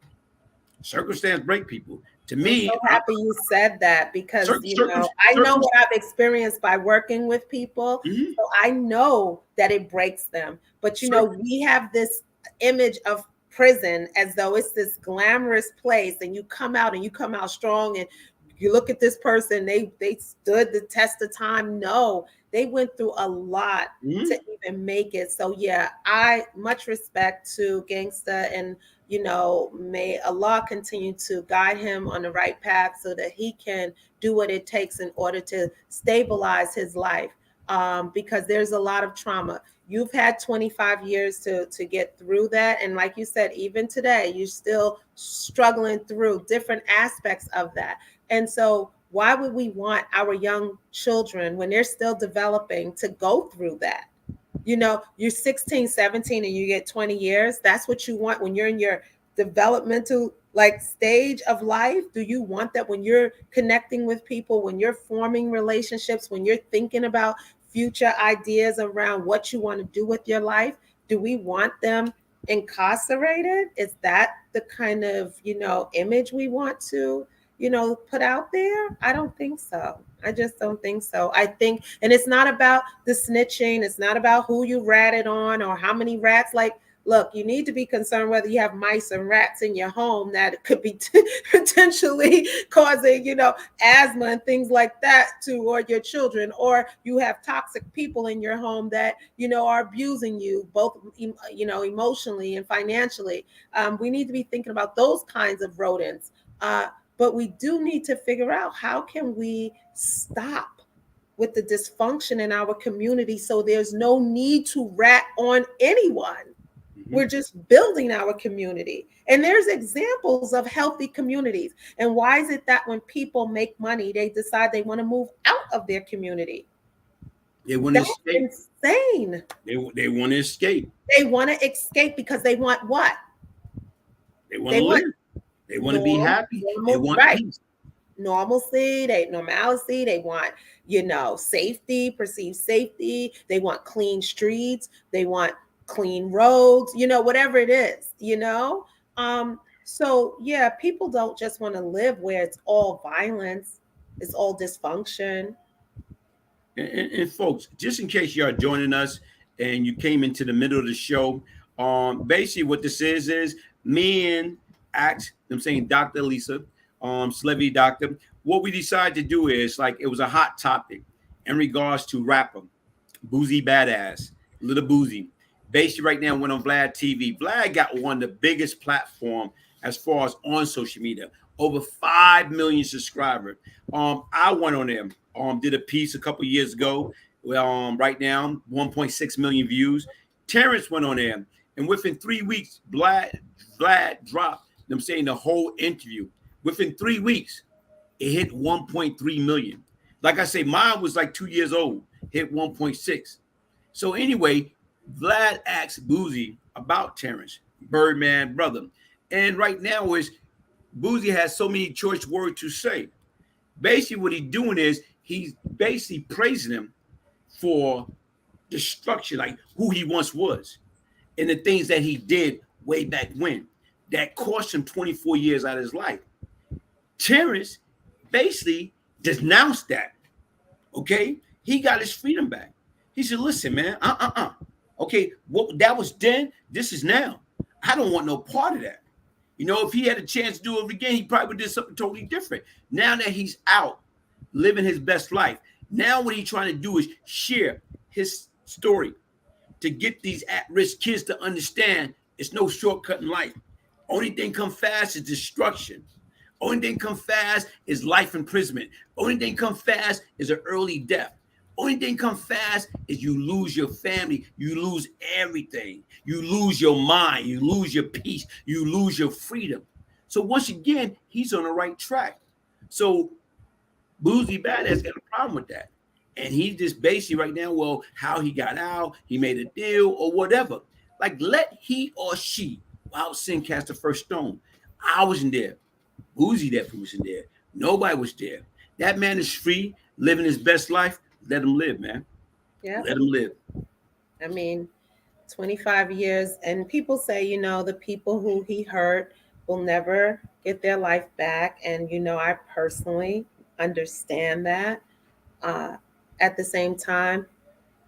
Circumstance break people. To I'm me, so happy you said that because, I know circum, what I've experienced by working with people. mm-hmm, So I know that it breaks them. But, we have this image of prison as though it's this glamorous place, and you come out strong, and you look at this person, they stood the test of time. No, they went through a lot mm-hmm. to even make it. So yeah, I much respect to Gangsta, and may Allah continue to guide him on the right path so that he can do what it takes in order to stabilize his life. Because there's a lot of trauma. You've had 25 years to get through that. And like you said, even today, you're still struggling through different aspects of that. And so why would we want our young children, when they're still developing, to go through that? You're 16, 17, and you get 20 years. That's what you want when you're in your developmental stage of life. Do you want that when you're connecting with people, when you're forming relationships, when you're thinking about future ideas around what you want to do with your life? Do we want them incarcerated? Is that the kind of, image we want to, put out there? I don't think so. I just don't think so. I think, and it's not about the snitching. It's not about who you ratted on or how many rats. Like, look, you need to be concerned whether you have mice and rats in your home that could be potentially causing, asthma and things like that to, or your children, or you have toxic people in your home that, are abusing you both, emotionally and financially. We need to be thinking about those kinds of rodents. But we do need to figure out how can we stop with the dysfunction in our community so there's no need to rat on anyone. Mm-hmm. We're just building our community. And there's examples of healthy communities. And why is it that when people make money, they decide they want to move out of their community? They want to That's escape. insane. They want to escape. They want to escape because they want what? They want They to want live. They want to be happy. They want right. peace. Normalcy, normalcy, they want, safety, perceived safety, they want clean streets, they want clean roads, whatever it is, so yeah, people don't just want to live where it's all violence, it's all dysfunction. And folks, just in case you are joining us and you came into the middle of the show, basically what this is me and I'm saying Dr. Elisa, celebrity doctor. What we decided to do is, like, it was a hot topic in regards to rapper Boosie Badass, Little Boosie. Basically, right now went on Vlad TV. Vlad got one of the biggest platform as far as on social media, over 5 million subscribers. I went on there, did a piece a couple years ago. Well, right now 1.6 million views. Terrance went on there, and within 3 weeks, Vlad dropped. I'm saying the whole interview. Within 3 weeks, it hit 1.3 million. Like I say, mine was like 2 years old, hit 1.6. So anyway, Vlad asked Boosie about Terrance, Birdman brother. And right now is Boosie has so many choice words to say. Basically, what he's doing is he's basically praising him for destruction, like who he once was, and the things that he did way back when that cost him 24 years out of his life. Terrance basically denounced that. Okay, he got his freedom back. He said, "Listen, man, Okay, what that was then, this is now. I don't want no part of that. If he had a chance to do it again, he probably would do something totally different. Now that he's out, living his best life, now what he's trying to do is share his story to get these at-risk kids to understand it's no shortcut in life. Only thing come fast is destruction. Only thing come fast is life imprisonment. Only thing come fast is an early death. Only thing come fast is you lose your family, you lose everything, you lose your mind, you lose your peace, you lose your freedom." So once again, he's on the right track. So Boosie Badass got a problem with that. And he's just basically right now, well, how he got out, he made a deal or whatever. Like, let he or she, without sin, cast the first stone. I wasn't there. Boosie definitely wasn't there. Nobody was there. That man is free, living his best life. Let him live, man. Yeah. Let him live. I mean, 25 years, and people say, the people who he hurt will never get their life back. And, I personally understand that. At the same time,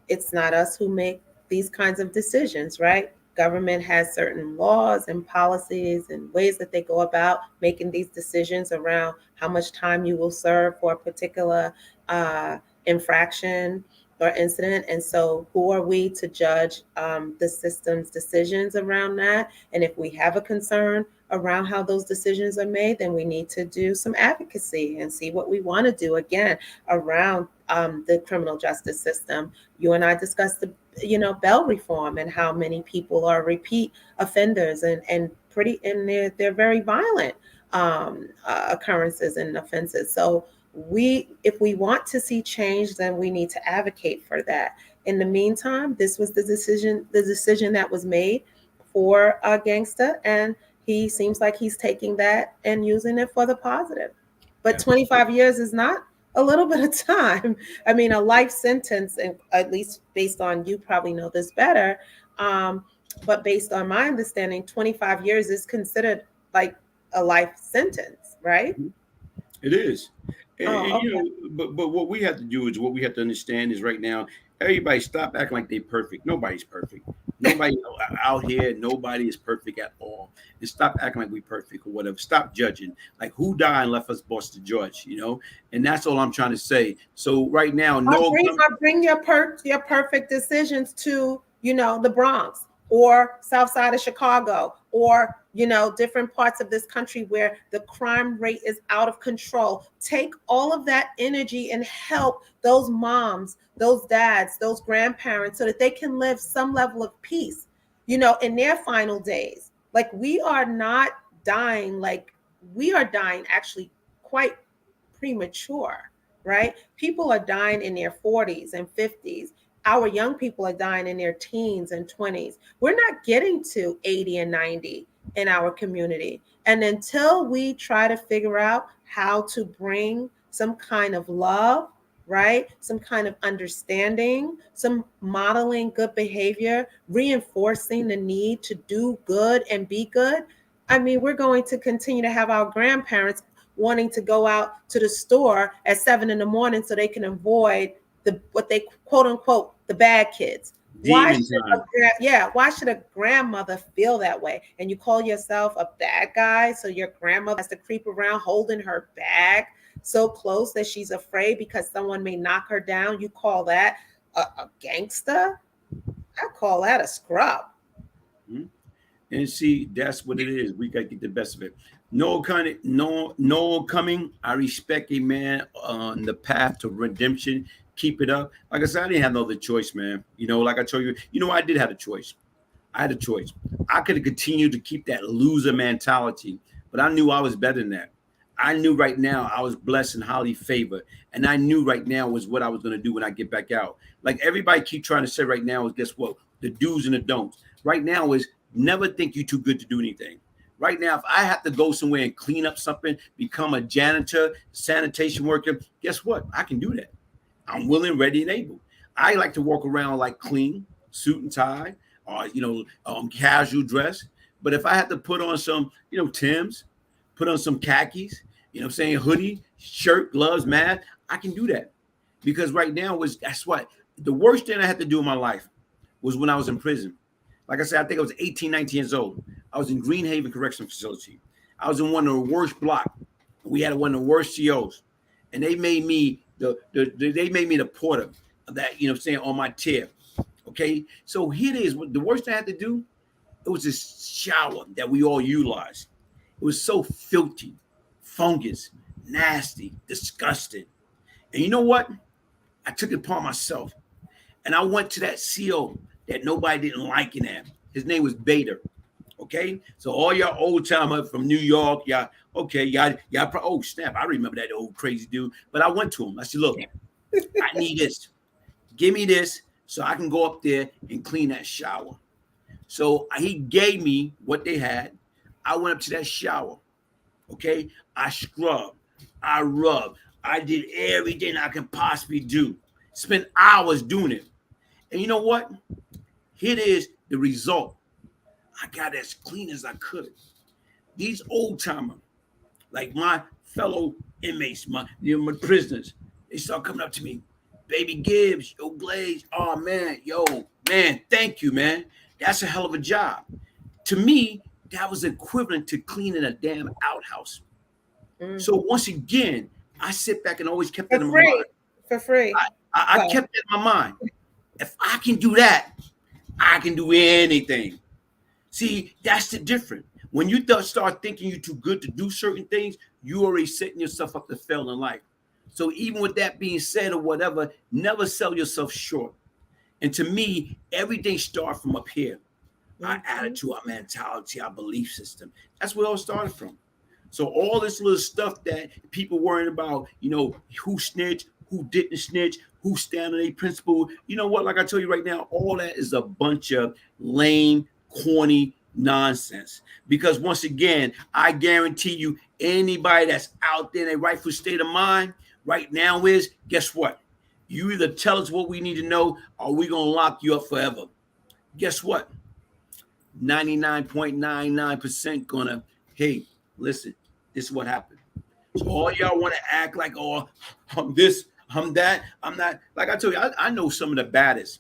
it's not us who make these kinds of decisions, right? Government has certain laws and policies and ways that they go about making these decisions around how much time you will serve for a particular infraction or incident. And so who are we to judge the system's decisions around that? And if we have a concern around how those decisions are made, then we need to do some advocacy and see what we want to do again around the criminal justice system. You and I discussed the bail reform and how many people are repeat offenders and they're very violent occurrences and offenses. So if we want to see change, then we need to advocate for that. In the meantime, this was the decision that was made for Gangsta, and he seems like he's taking that and using it for the positive. But 25 years is not a little bit of time. I mean, a life sentence, and at least based on, you probably know this better, but based on my understanding, 25 years is considered like a life sentence, right? It is. And, okay. But what we have to do is, what we have to understand is, right now, everybody stop acting like they're perfect. Nobody's perfect. Nobody out here, nobody is perfect at all. And stop acting like we perfect or whatever. Stop judging. Like who died and left us boss to judge, you know? And that's all I'm trying to say. So right now, Bring your perfect decisions to, the Bronx or South Side of Chicago, or different parts of this country where the crime rate is out of control. Take all of that energy and help those moms, those dads, those grandparents, so that they can live some level of peace, in their final days. Like, we are not dying, like we are dying actually quite premature, right? People are dying in their 40s and 50s. Our young people are dying in their teens and 20s. We're not getting to 80 and 90 in our community. And until we try to figure out how to bring some kind of love, right? Some kind of understanding, some modeling good behavior, reinforcing the need to do good and be good. I mean, we're going to continue to have our grandparents wanting to go out to the store at 7 in the morning so they can avoid what they quote unquote the bad kids. Why should a grandmother feel that way? And you call yourself a bad guy, so your grandmother has to creep around holding her bag so close that she's afraid because someone may knock her down. You call that a gangster? I call that a scrub. Mm-hmm. And see, that's what it is. We got to get the best of it. No coming. I respect a man on the path to redemption. Keep it up. Like I said, I didn't have no other choice, man. Like I told you, I did have a choice. I had a choice. I could have continued to keep that loser mentality, but I knew I was better than that. I knew right now I was blessed and highly favored, and I knew right now was what I was going to do when I get back out. Like everybody keep trying to say right now is, guess what? The do's and the don'ts. Right now is never think you're too good to do anything. Right now, if I have to go somewhere and clean up something, become a janitor, sanitation worker, guess what? I can do that. I'm willing, ready, and able. I like to walk around like clean, suit and tie, or casual dress. But if I have to put on some, Timbs, put on some khakis, hoodie, shirt, gloves, mask, I can do that. Because right now that's what the worst thing I had to do in my life was when I was in prison. Like I said, I think I was 18, 19 years old. I was in Greenhaven Correctional Facility. I was in one of the worst blocks. We had one of the worst COs, and they made me the porter of that, on my tier. Okay, so here it is. The worst thing I had to do, it was this shower that we all utilized. It was so filthy, fungus, nasty, disgusting. And you know what? I took it upon myself, and I went to that CO that nobody didn't like in that. His name was Bader. Okay, so all y'all old timer from New York, oh snap, I remember that old crazy dude. But I went to him. I said, look, I need this. Give me this so I can go up there and clean that shower. So he gave me what they had. I went up to that shower. Okay, I scrubbed, I rubbed, I did everything I can possibly do. Spent hours doing it. And you know what? Here it is, the result. I got as clean as I could. These old timers, like my fellow inmates, my prisoners, they start coming up to me. Baby Gibbs, yo, Glaze, oh man, thank you, man. That's a hell of a job. To me, that was equivalent to cleaning a damn outhouse. Mm-hmm. So once again, I sit back and always kept that in my mind. For free. I kept it in my mind. If I can do that, I can do anything. See, that's the difference. When you start thinking you're too good to do certain things, you already setting yourself up to fail in life. So even with that being said or whatever, never sell yourself short. And to me, everything starts from up here. Our attitude, our mentality, our belief system. That's where it all started from. So all this little stuff that people worrying about, who snitched, who didn't snitch, who stand on a principle. You know what? Like I tell you right now, all that is a bunch of lame, corny nonsense. Because once again, I guarantee you, anybody that's out there in a rightful state of mind right now is, guess what? You either tell us what we need to know or we're going to lock you up forever. Guess what? 99.99% gonna, hey, listen, this is what happened. So all y'all want to act like, oh, I'm this, I'm that, I'm not. Like I told you, I know some of the baddest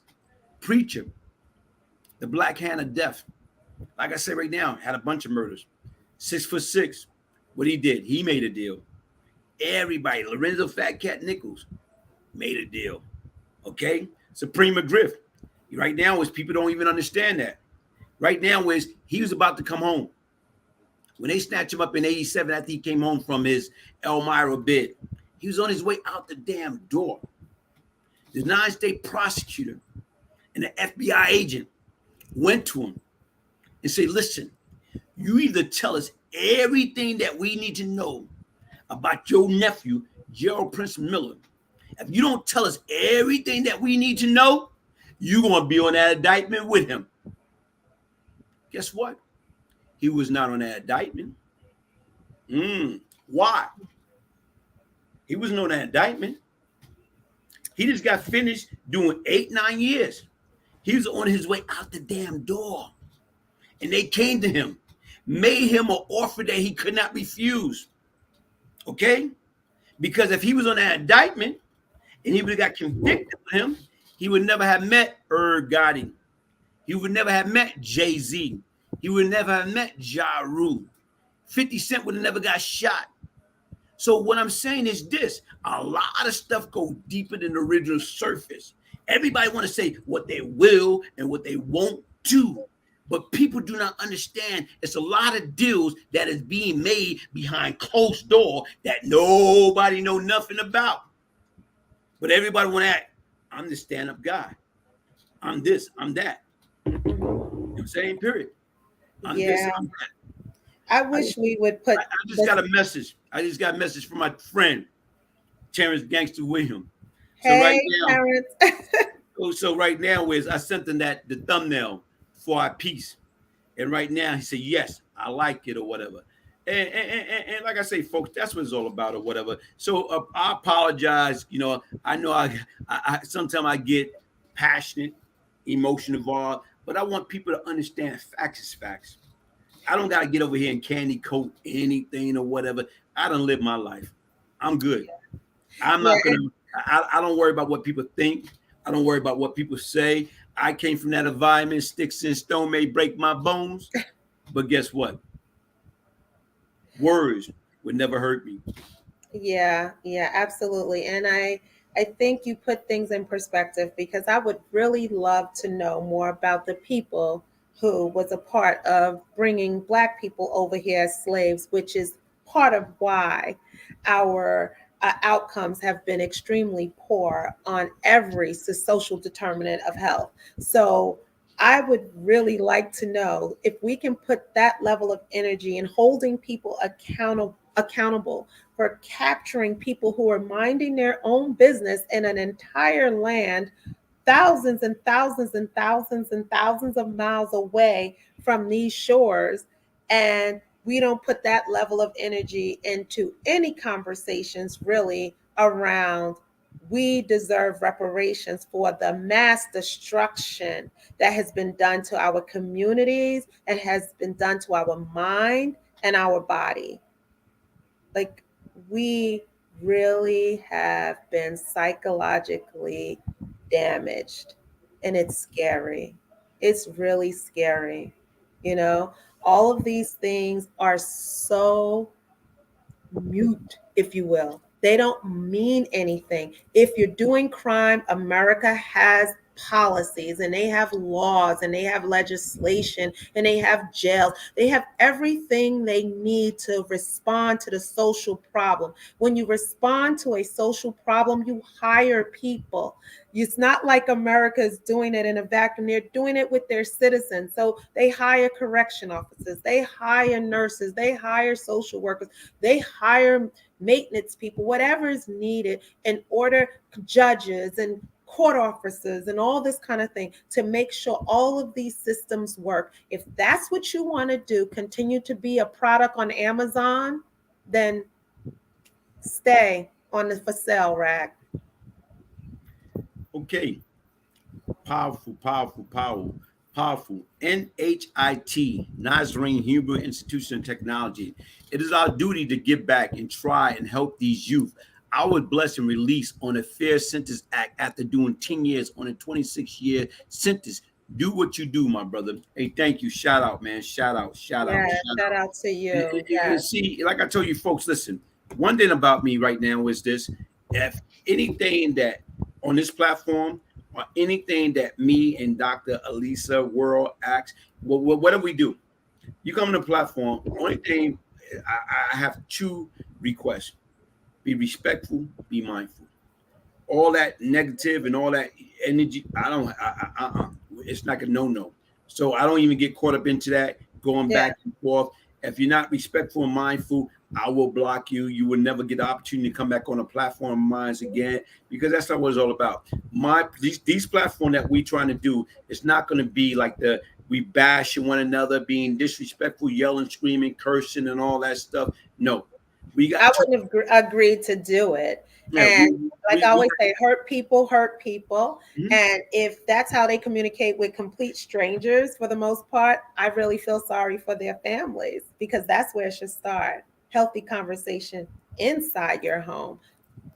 preacher, The Black Hand of Death. Like I said right now, had a bunch of murders. 6'6". What he did, he made a deal. Everybody, Lorenzo Fat Cat Nichols made a deal. Okay? Supreme McGriff. Right now is people don't even understand that. Right now is he was about to come home. When they snatched him up in 87 after he came home from his Elmira bid, he was on his way out the damn door. The United States prosecutor and the FBI agent went to him and said, listen, you either tell us everything that we need to know about your nephew, Gerald Prince Miller. If you don't tell us everything that we need to know, you're going to be on that indictment with him. Guess what? He was not on that indictment. Why? He wasn't on that indictment. He just got finished doing 8-9 years. He was on his way out the damn door. And they came to him, made him an offer that he could not refuse. Okay? Because if he was on that indictment and he would have got convicted with him, he would never have met Gotti. He would never have met Jay-Z. He would never have met Ja Rule. 50 Cent would have never got shot. So what I'm saying is this, a lot of stuff goes deeper than the original surface. Everybody want to say what they will and what they won't do. But people do not understand it's a lot of deals that is being made behind closed door that nobody know nothing about. But everybody want to act, I'm the stand-up guy. I'm this, I'm that. You know what I'm saying? Period. I'm this, I'm that. I wish we would put. I just got a message. I just got a message from my friend, Terrance Gangsta William. Hey, right now, Terrance. So right now is I sent him the thumbnail for our piece, and right now he said yes, I like it or whatever. And like I say, folks, that's what it's all about or whatever. So I apologize. You know I sometimes I get passionate, emotion involved, but I want people to understand facts is facts. I don't got to get over here and candy coat anything or whatever. I done live my life. I'm good. I'm not going to, I don't worry about what people think. I don't worry about what people say. I came from that environment. Sticks and stone may break my bones. But guess what? Words would never hurt me. Yeah, absolutely. And I think you put things in perspective because I would really love to know more about the people who was a part of bringing Black people over here as slaves, which is part of why our outcomes have been extremely poor on every social determinant of health. So I would really like to know if we can put that level of energy in holding people accountable for capturing people who are minding their own business in an entire land thousands and thousands and thousands and thousands of miles away from these shores, and we don't put that level of energy into any conversations really around we deserve reparations for the mass destruction that has been done to our communities and has been done to our mind and our body. Like, we really have been psychologically damaged, and it's scary. It's really scary. All of these things are so mute, if you will. They don't mean anything. If you're doing crime, America has policies and they have laws and they have legislation and they have jails. They have everything they need to respond to the social problem. When you respond to a social problem, you hire people. It's not like America is doing it in a vacuum. They're doing it with their citizens. So they hire correction officers, they hire nurses, they hire social workers, they hire maintenance people, whatever is needed in order, judges and court officers and all this kind of thing to make sure all of these systems work. If that's what you want to do, continue to be a product on Amazon, then stay on the for sale rack. Okay. Powerful. NHIT, Nazarene Hebrew Institution of Technology. It is our duty to give back and try and help these youth. I was blessed and released on a Fair Sentence Act after doing 10 years on a 26-year sentence Do what you do, my brother. Hey, thank you. Shout out, man. Shout out, shout out, Yeah, shout shout out. out to And, you. and Yes. see, like I told you folks, listen, one thing about me right now is this: if anything that on this platform or anything that me and Dr. Elisa World acts, what do we do? You come on the platform, only thing I have two requests: be respectful, be mindful. All that negative and all that energy, I don't, it's like a no. So I don't even get caught up into that going Yeah. back and forth. If you're not respectful and mindful, I will block you. You will never get the opportunity to come back on a platform of mine again, because that's not what it's all about. These platforms that we trying to do, it's not going to be like we bashing one another, being disrespectful, yelling, screaming, cursing, and all that stuff. No, we I got to. wouldn't have agreed to do it. Yeah, And like I we always say, hurt people hurt people. mhm. And if that's how they communicate with complete strangers for the most part, I really feel sorry for their families, because that's where it should start. Healthy conversation inside your home.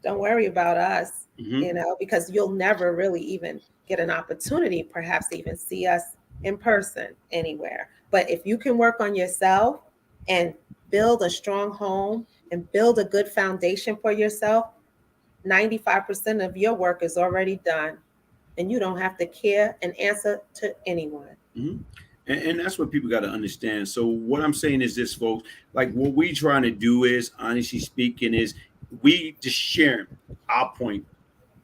Don't worry about us, Mhm. because you'll never really even get an opportunity, perhaps, to even see us in person anywhere. But if you can work on yourself and build a strong home and build a good foundation for yourself, 95% of your work is already done, and you don't have to care and answer to anyone. Mhm. And that's what people got to understand. So what I'm saying is this, folks. Like what we trying to do is, honestly speaking, is we just sharing our point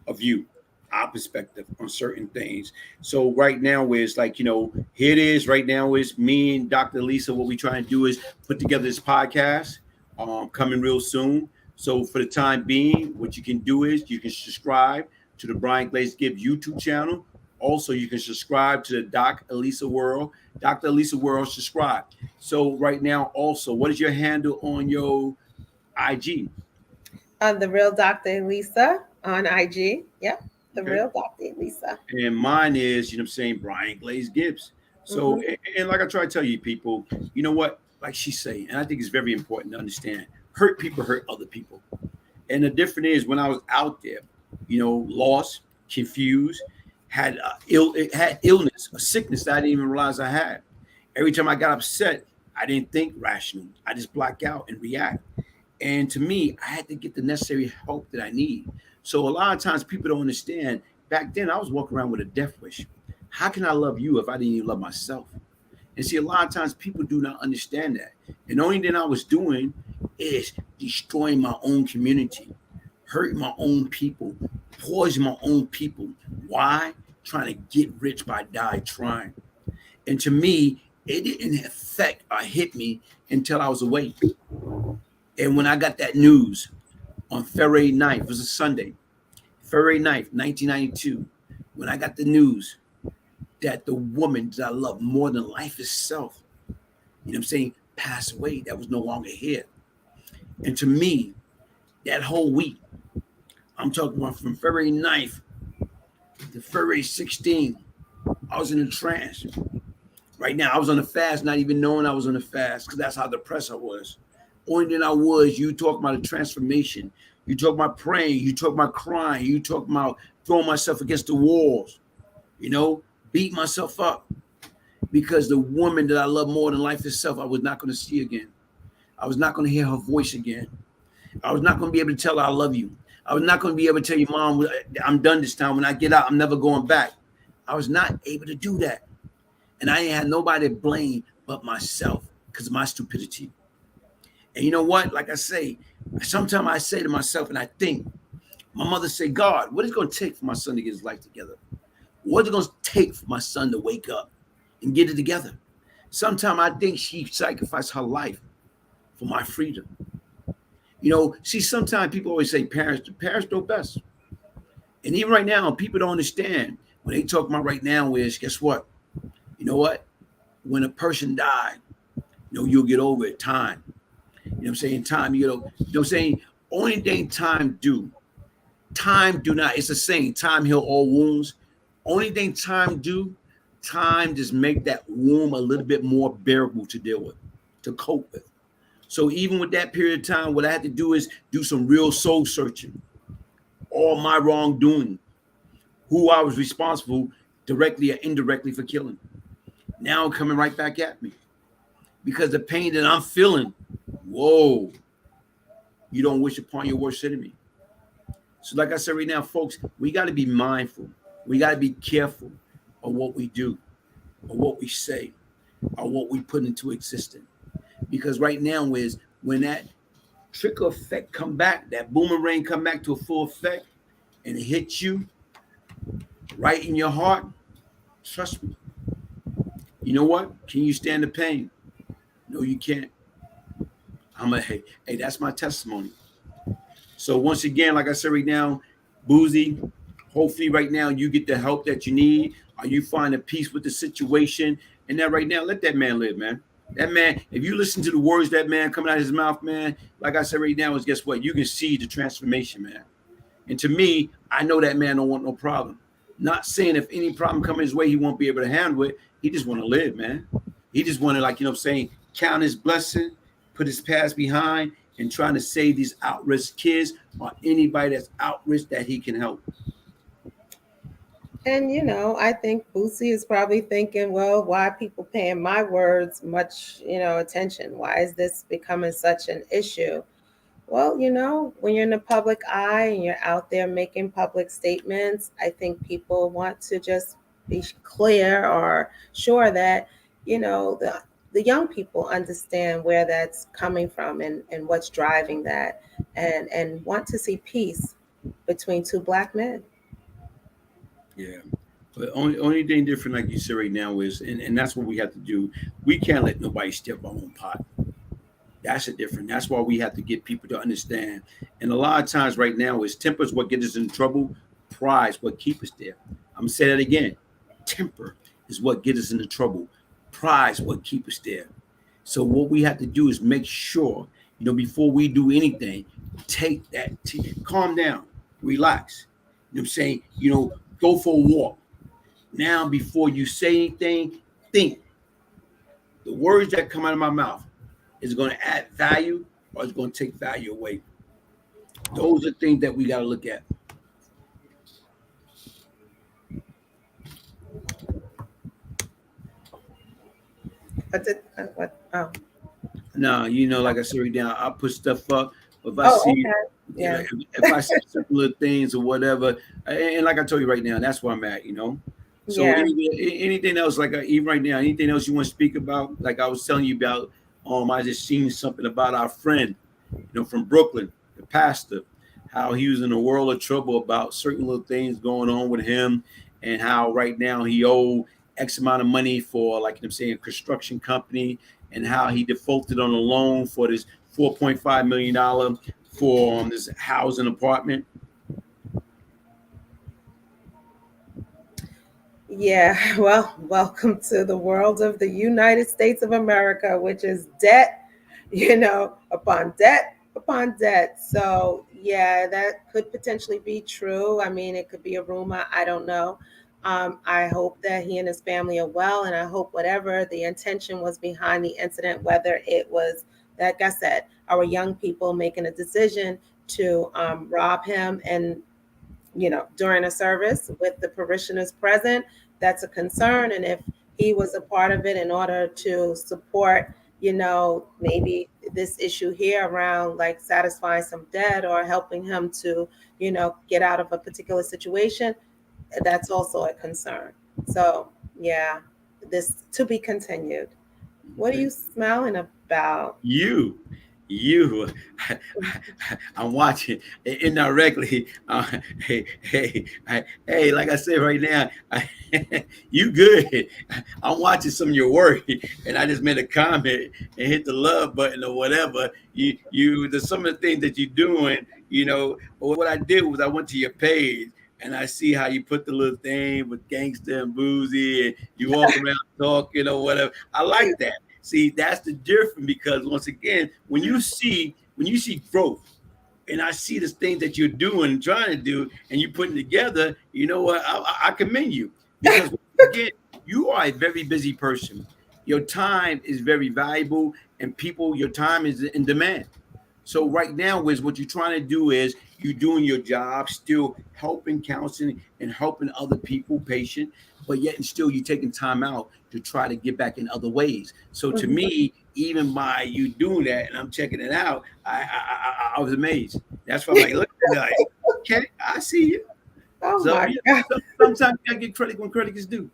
of view, our perspective on certain things. So right now is like, here it is. Right now is me and Dr. Lisa. What we trying to do is put together this podcast, coming real soon. So for the time being, what you can do is you can subscribe to the Brian Glaze Gibbs YouTube channel. Also, you can subscribe to the Doc Elisa World. Dr. Elisa World, subscribe. So right now, also, what is your handle on your IG? The real Dr. Elisa on IG. Yep, the Okay. real Dr. Elisa. And mine is, I'm saying, Brian Glaze Gibbs. So, Hmm. and like I try to tell you, people, you know what? Like she's saying, and I think it's very important to understand, hurt people hurt other people. And the difference is when I was out there, lost, confused, had illness, a sickness that I didn't even realize I had. Every time I got upset, I didn't think rationally. I just black out and react. And to me, I had to get the necessary help that I need. So a lot of times people don't understand. Back then, I was walking around with a death wish. How can I love you if I didn't even love myself? And see, a lot of times people do not understand that. And the only thing I was doing is destroying my own community, hurting my own people, poisoning my own people. Why? Trying to get rich by die trying. And to me, it didn't affect or hit me until I was awake. And when I got that news on February 9th, it was a Sunday, February 9th, 1992, when I got the news that the woman that I love more than life itself, passed away, that was no longer here. And to me, that whole week, I'm talking about from February 9th to February 16th, I was in a trance. Right now, I was on a fast, not even knowing I was on a fast, because that's how depressed I was. Only thing I was, you talk about a transformation. You talk about praying. You talk about crying. You talk about throwing myself against the walls, beat myself up. Because the woman that I love more than life itself, I was not going to see again. I was not going to hear her voice again. I was not going to be able to tell her I love you. I was not going to be able to tell you, Mom, I'm done this time. When I get out, I'm never going back. I was not able to do that. And I ain't had nobody to blame but myself because of my stupidity. And you know what? Like I say, sometimes I say to myself and I think, my mother said, God, what is it going to take for my son to get his life together? What is it going to take for my son to wake up and get it together? Sometimes I think she sacrificed her life for my freedom. See, sometimes people always say the parents know best. And even right now, people don't understand. When they talk about right now is, guess what? You know what? When a person died, you'll get over it. Time. I'm saying? Time, I'm saying? Only thing time do not, it's the same. Time heal all wounds. Only thing time just make that wound a little bit more bearable to deal with, to cope with. So even with that period of time, what I had to do is do some real soul searching. All my wrongdoing, who I was responsible, directly or indirectly for killing. Now coming right back at me because the pain that I'm feeling, whoa, you don't wish upon your worst enemy. So, like I said right now, folks, we got to be mindful. We got to be careful of what we do, or what we say, or what we put into existence. Because right now is when that trickle effect come back, that boomerang come back to a full effect, and it hits you right in your heart. Trust me. You know what? Can you stand the pain? No, you can't. Hey, that's my testimony. So once again, like I said right now, Boozy, hopefully right now you get the help that you need, or you find a peace with the situation. And that right now, let that man live, man. That man, if you listen to the words that man coming out of his mouth, man, like I said right now, is guess what? You can see the transformation, man. And to me, I know that man don't want no problem. Not saying if any problem coming his way, he won't be able to handle it. He just want to live, man. He just want to, like, saying, count his blessing, put his past behind, and trying to save these out-risk kids or anybody that's out-risk that he can help. And I think Boosie is probably thinking, well, why are people paying my words much, attention? Why is this becoming such an issue? Well, when you're in the public eye and you're out there making public statements, I think people want to just be clear or sure that, the young people understand where that's coming from and what's driving that and want to see peace between two Black men. Yeah. But only thing different, like you said right now, is and that's what we have to do. We can't let nobody step our own pot. That's a different. That's why we have to get people to understand. And a lot of times right now is temper is what gets us in trouble. Pride is what keeps us there. I'm gonna say that again. Temper is what gets us into trouble. Pride is what keeps us there. So what we have to do is make sure, before we do anything, take that, calm down, relax. You know what I'm saying? Go for a walk. Now, before you say anything, think. The words that come out of my mouth, is it going to add value or is it going to take value away? Those are things that we got to look at. What? Oh. No, like I said right now, I put stuff up. If I Oh, see, okay. Yeah. if I see similar things or whatever, and like I told you right now, that's where I'm at. So Yeah. anything else, like even right now, anything else you want to speak about? Like I was telling you about, I just seen something about our friend, from Brooklyn, the pastor, how he was in a world of trouble about certain little things going on with him, and how right now he owed X amount of money for, like I'm saying, a construction company, and how he defaulted on a loan for this $4.5 million for this housing apartment. Yeah, well, welcome to the world of the United States of America, which is debt, upon debt upon debt. So, yeah, that could potentially be true. I mean, it could be a rumor. I don't know. I hope that he and his family are well, and I hope whatever the intention was behind the incident, whether it was, like I said, our young people making a decision to rob him and during a service with the parishioners present, that's a concern. And if he was a part of it in order to support, maybe this issue here around like satisfying some debt or helping him to, get out of a particular situation, that's also a concern. So, yeah, this to be continued. What are Okay. you smiling about? You, you, I'm watching indirectly. Hey, like I said right now, you good. I'm watching some of your work, and I just made a comment and hit the love button or whatever. There's some of the things that you're doing. But what I did was I went to your page. And I see how you put the little thing with Gangsta and Boozy, and you walk around talking or whatever. I like that. See, that's the difference, because once again, when you see growth, and I see the things that you're doing and trying to do, and you putting together, you know what? I commend you, because again, you are a very busy person. Your time is very valuable, and your time is in demand. So right now is what you're trying to do is you doing your job, still helping, counseling, and helping other people, patient, but yet and still you taking time out to try to get back in other ways. So to Mhm. me, even by you doing that, and I'm checking it out, I was amazed. That's why I'm like, look at that, like, okay, I see you. Oh So my yeah, God. sometimes you gotta get credit when credit is due.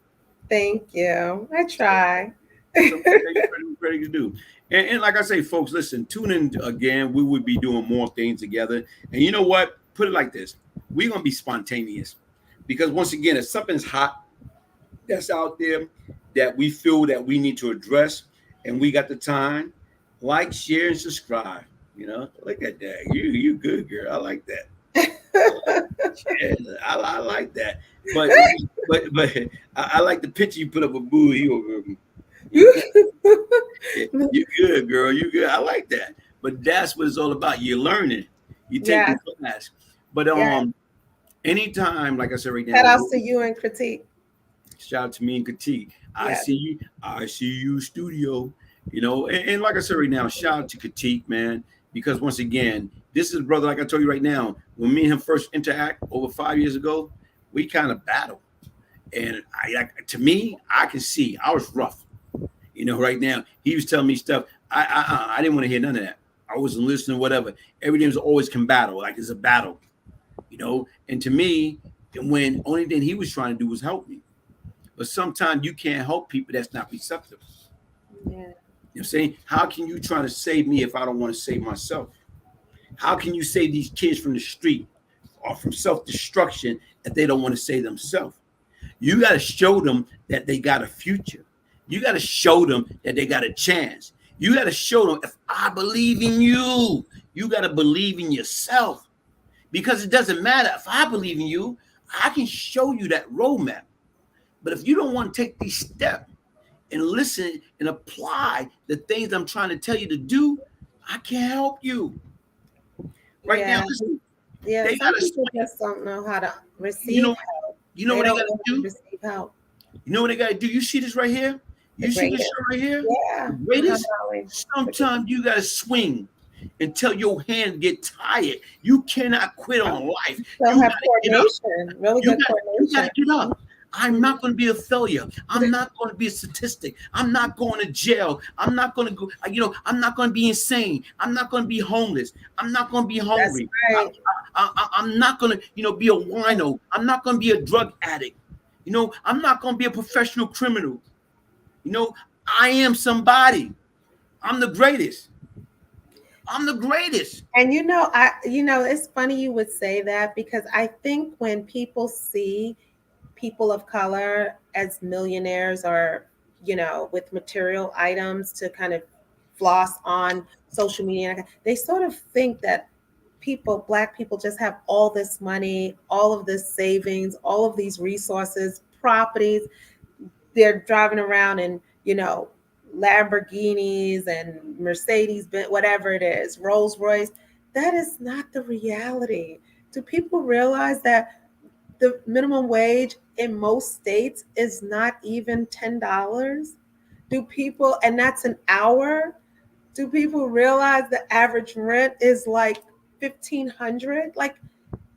Thank you. I try. Sometimes you gotta get credit when credit is due. And like I say, folks, listen, tune in again. We would be doing more things together. And you know what? Put it like this: we're gonna be spontaneous because once again, if something's hot that's out there that we feel that we need to address, and we got the time, like, share, and subscribe. Look at that. You good girl. I like that. Yeah, I like that. But I like the picture you put up with Boo. You good. Yeah, you good, girl. You good. I like that. But that's what it's all about. You're learning. You take the Yes, class. But yes. anytime, like I said right Shout now, outs to you and critique. shout out to me and Critique. I Yes. see you. I see you, studio. And like I said right now, shout out to Critique, man. Because once again, this is brother. Like I told you right now, when me and him first interact over 5 years ago, we kind of battled. And to me, I can see I was rough. Right now he was telling me stuff. I didn't want to hear none of that. I wasn't listening. Whatever. Everything was always combattle. Like it's a battle. And to me, when only thing he was trying to do was help me. But sometimes you can't help people that's not receptive. Yeah. You know what I'm saying? How can you try to save me if I don't want to save myself? How can you save these kids from the street or from self-destruction if they don't want to save themselves? You got to show them that they got a future. You got to show them that they got a chance. You got to show them, if I believe in you, you got to believe in yourself. Because it doesn't matter. If I believe in you, I can show you that roadmap. But if you don't want to take these steps and listen and apply the things I'm trying to tell you to do, I can't help you. Right now, Yeah. listen, Yeah. they Some gotta people swing. just don't know how to You receive know, help. you know They what they don't gotta know how to do? receive help. You know what they gotta do? You see this right here? The You see this greatest. shirt right here? Yeah. The greatest? Holly. Sometimes you gotta swing until your hands get tired. You cannot quit on life. They'll You have gotta get up. coordination, really You good got you got coordination. to get up. I'm Mhm. not going to be a failure. I'm not going to be a statistic. I'm not going to jail. I'm not going to go. I'm not going to be insane. I'm not going to be homeless. I'm not going to be That's hungry. right. I'm not going to be a wino. I'm not going to be a drug addict. I'm not going to be a professional criminal. I am somebody. I'm the greatest. I'm the greatest. And it's funny you would say that because I think when people see people of color as millionaires or, with material items to kind of floss on social media, they sort of think that black people just have all this money, all of this savings, all of these resources, properties. They're driving around in, Lamborghinis and Mercedes, whatever it is, Rolls Royce. That is not the reality. Do people realize that the minimum wage in most states is not even $10? And that's an hour? Do people realize the average rent is like 1,500? Like,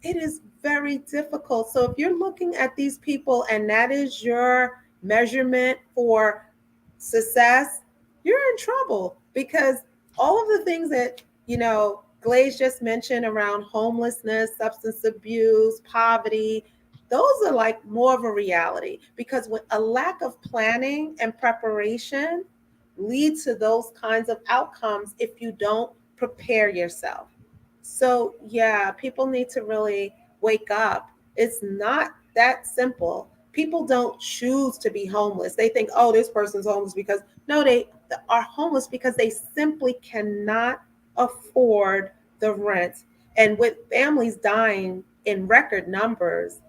it is very difficult. So if you're looking at these people and that is your measurement for success, you're in trouble because all of the things that, Glaze just mentioned around homelessness, substance abuse, poverty, those are like more of a reality because when a lack of planning and preparation lead to those kinds of outcomes if you don't prepare yourself. So, yeah, people need to really wake up. It's not that simple. People don't choose to be homeless. They think, oh, this person's homeless because, no, they are homeless because they simply cannot afford the rent. And with families dying in record numbers,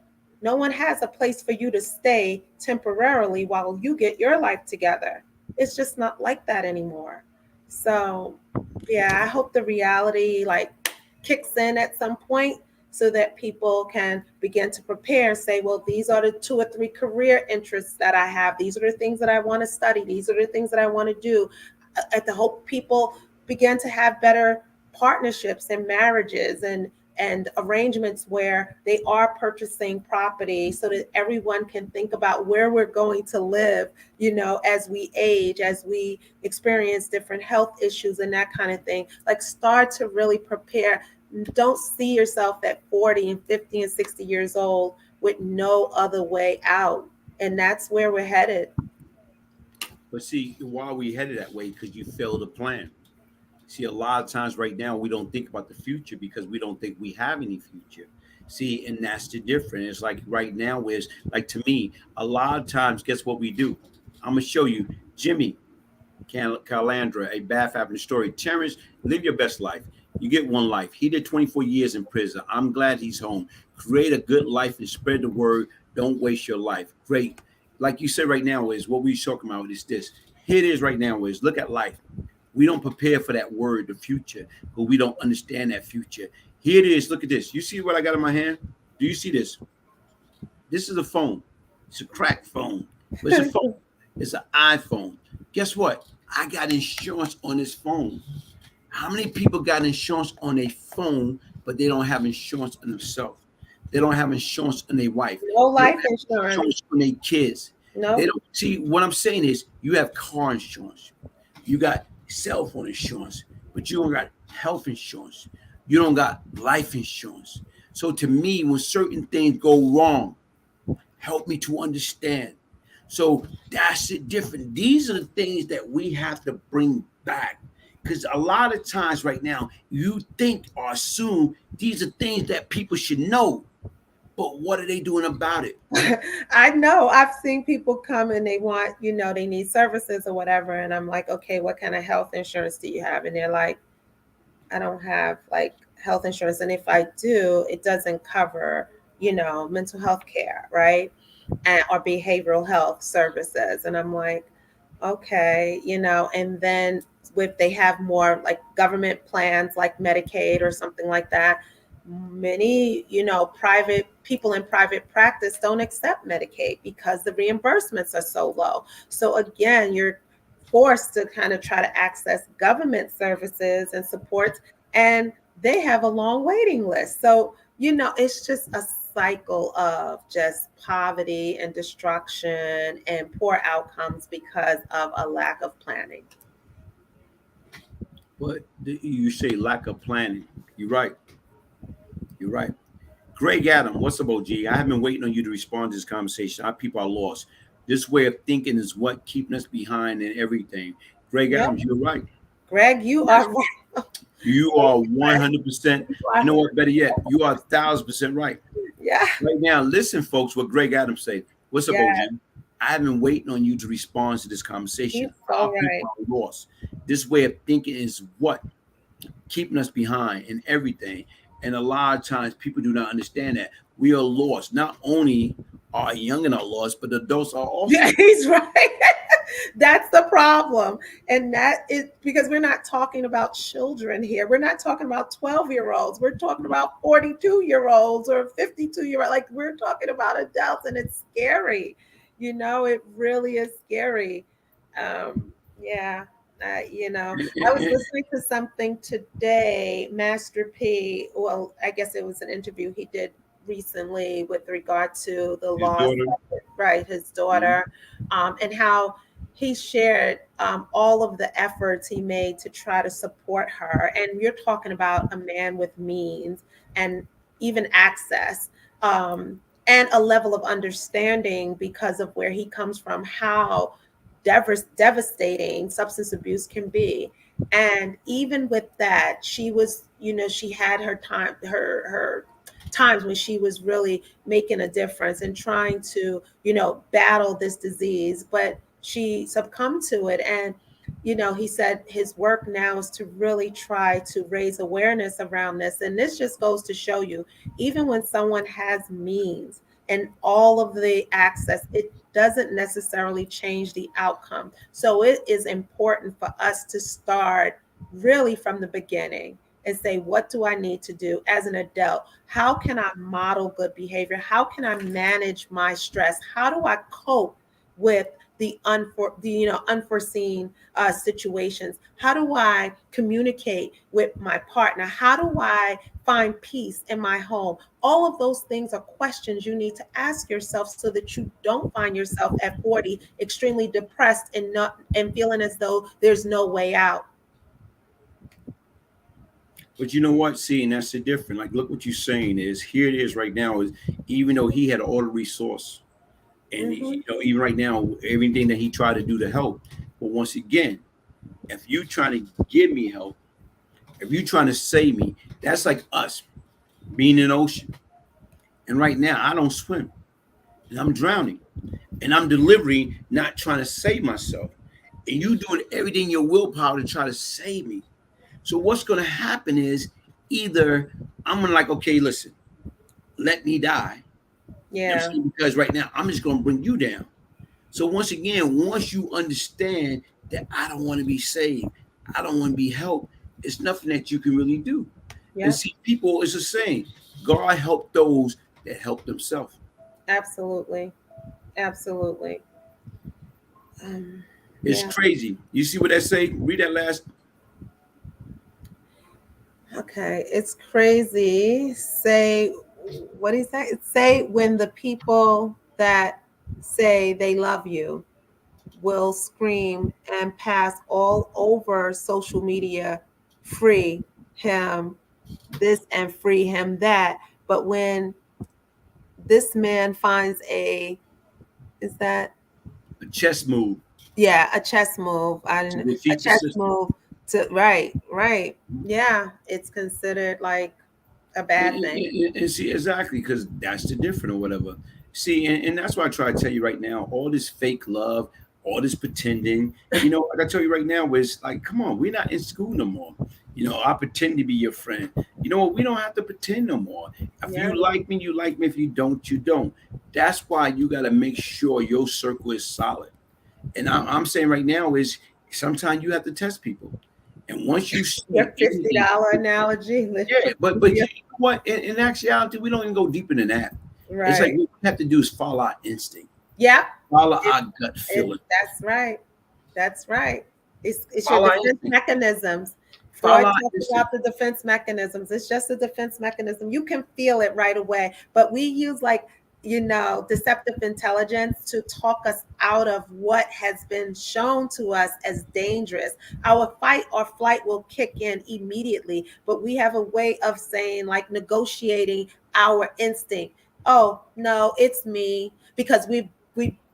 no one has a place for you to stay temporarily while you get your life together. It's just not like that anymore. So, yeah, I hope the reality like kicks in at some point so that people can begin to prepare, say, well, these are the 2 or 3 career interests that I have. These are the things that I want to study. These are the things that I want to do. I hope people begin to have better partnerships and marriages and arrangements where they are purchasing property so that everyone can think about where we're going to live, as we age, as we experience different health issues and that kind of thing. Like, start to really prepare. Don't see yourself at 40 and 50 and 60 years old with no other way out. And that's where we're headed. But see, why are we headed that way? Because you failed to plan. See, a lot of times right now we don't think about the future because we don't think we have any future. See, and that's the difference. It's like right now is like, to me, a lot of times, guess what we do? I'm gonna show you, Jimmy Calandra, a Bath Avenue story. Terrance, live your best life. You get one life. He did 24 years in prison. I'm glad he's home. Create a good life and spread the word. Don't waste your life. Great. Like you said right now is what we're talking about is this. Here it is right now is look at life. We don't prepare for that word, the future, but we don't understand that future. Here it is. Look at this. You see what I got in my hand? Do you see this? This is a phone. It's a cracked phone, but it's a phone. It's an iPhone. Guess what? I got insurance on this phone. How many people got insurance on a phone, but they don't have insurance on themselves? They don't have insurance on their wife. No They don't life have insurance. insurance on their kids. They No. don't see what I'm saying is you have car insurance, you got cell phone insurance, but you don't got health insurance. You don't got life insurance. So to me, when certain things go wrong, help me to understand. So that's it different. These are the things that we have to bring back. Because a lot of times right now, you think or assume these are things that people should know. But what are they doing about it? I know. I've seen people come and they want, they need services or whatever. And I'm like, okay, what kind of health insurance do you have? And they're like, I don't have like health insurance. And if I do, it doesn't cover, mental health care, right? Or behavioral health services. And I'm like, okay, and then if they have more like government plans like Medicaid or something like that, many, private people in private practice don't accept Medicaid because the reimbursements are so low. So again, you're forced to kind of try to access government services and supports, and they have a long waiting list. So, it's just a cycle of just poverty and destruction and poor outcomes because of a lack of planning. But you say lack of planning. You're right. You're right. Greg Adam, what's up, OG? I have been waiting on you to respond to this conversation. Our people are lost. This way of thinking is what keeping us behind in everything. Greg Yeah, Adams, you're right. Greg, you Yes, are right. you are 100%. You know what? Better yet, you are 1,000% right. Yeah, Right now, listen, folks, what Greg Adams said. What's up, yeah, OG? I have been waiting on you to respond to this he's conversation. Our so people right. are lost. This way of thinking is what keeping us behind in everything. And a lot of times people do not understand that we are lost. Not only are young and are lost, but adults are Yeah, also. he's right. That's the problem. And that is because we're not talking about children here. We're not talking about 12-year-olds. We're talking about 42-year-olds or 52-year-olds. Like, we're talking about adults, and it's scary. It really is scary. Yeah. I was listening to something today, Master P. Well, I guess it was an interview he did recently with regard to the His loss, daughter. right, his Mhm. daughter, and how he shared all of the efforts he made to try to support her. And you're talking about a man with means and even access, and a level of understanding because of where he comes from, how devastating substance abuse can be. And even with that, she was, she had her times when she was really making a difference and trying to, battle this disease, but she succumbed to it. And, he said his work now is to really try to raise awareness around this. And this just goes to show you, even when someone has means and all of the access, it doesn't necessarily change the outcome. So it is important for us to start really from the beginning and say, what do I need to do as an adult? How can I model good behavior? How can I manage my stress? How do I cope with the unforeseen situations? How do I communicate with my partner? How do I find peace in my home? All of those things are questions you need to ask yourself so that you don't find yourself at 40 extremely depressed and not and feeling as though there's no way out. But you know what? See, and that's the difference. Like, look what you're saying is here it is right now. Is even though he had all the resource, and Mm-hmm. even right now, everything that he tried to do to help. But once again, if you trying to give me help, if you trying to save me, that's like us being in the ocean. And right now, I don't swim, and I'm drowning, and I'm delivering, not trying to save myself. And you doing everything in your willpower to try to save me. So what's going to happen is either I'm gonna like, okay, listen, let me die. You know what I'm Yeah. saying? Because right now I'm just gonna bring you down. So once again, once you understand that I don't want to be saved, I don't want to be helped, it's nothing that you can really do. And Yep. see, people, it's the same. God help those that help themselves. Absolutely. Absolutely. Um, It's yeah. crazy. You see what that say? Read that last. Okay. It's crazy. Say, what do you say? Say when the people that say they love you will scream and pass all over social media, free him this and free him that. But when this man finds is that, A chess move yeah, a chess move. I to didn't, a defeat the chess system. move to, right, right. Yeah, it's considered like a bad thing. And see, exactly, because that's the different or whatever. See, and that's why I try to tell you right now, all this fake love, all this pretending, like I tell you right now, is like, come on, we're not in school no more. I pretend to be your friend. You know what? We don't have to pretend no more. If Yeah, you like me, you like me. If you don't, you don't. That's why you got to make sure your circle is solid. And I'm saying right now is sometimes you have to test people. And once you your see anything, $50 analogy. yeah, but you know what? In actuality, we don't even go deeper than that. It's like Right. what we have to do is follow our instinct, Yeah, follow it, our gut it, feeling, that's right. That's right. It's your follow our defense instinct, mechanisms. Freud follow our talks instinct. about the defense mechanisms. It's just a defense mechanism. You can feel it right away, but we use like, deceptive intelligence to talk us out of what has been shown to us as dangerous. Our fight or flight will kick in immediately, but we have a way of saying, like, negotiating our instinct. Oh, no, it's me, because we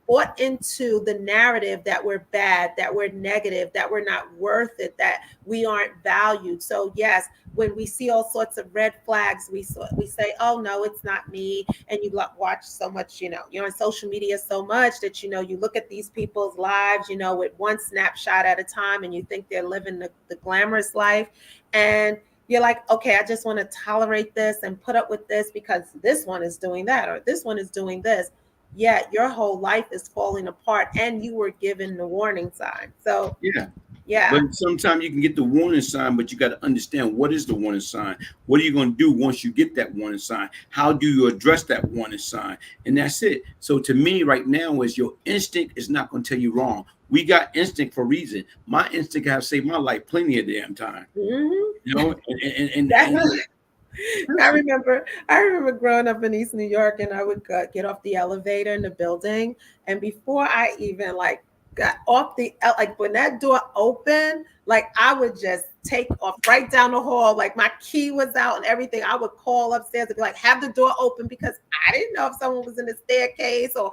bought into the narrative that we're bad, that we're negative, that we're not worth it, that we aren't valued. So yes, when we see all sorts of red flags, we say, "Oh no, it's not me." And you watch so much, you're on social media so much that you look at these people's lives, with one snapshot at a time, and you think they're living the glamorous life, and you're like, okay, I just want to tolerate this and put up with this because this one is doing that or this one is doing this. Yet your whole life is falling apart and you were given the warning sign. So, Yeah, yeah, but sometimes you can get the warning sign, but you got to understand what is the warning sign. What are you going to do once you get that warning sign? How do you address that warning sign? And that's it. So to me, right now, is your instinct is not going to tell you wrong. We got instinct for a reason. My instinct have saved my life plenty of damn time. hmm You know, and definitely. I remember growing up in East New York, and I would get off the elevator in the building, and before I even like got off like when that door opened, like I would just take off right down the hall, like my key was out and everything. I would call upstairs and be like, "Have the door open," because I didn't know if someone was in the staircase, or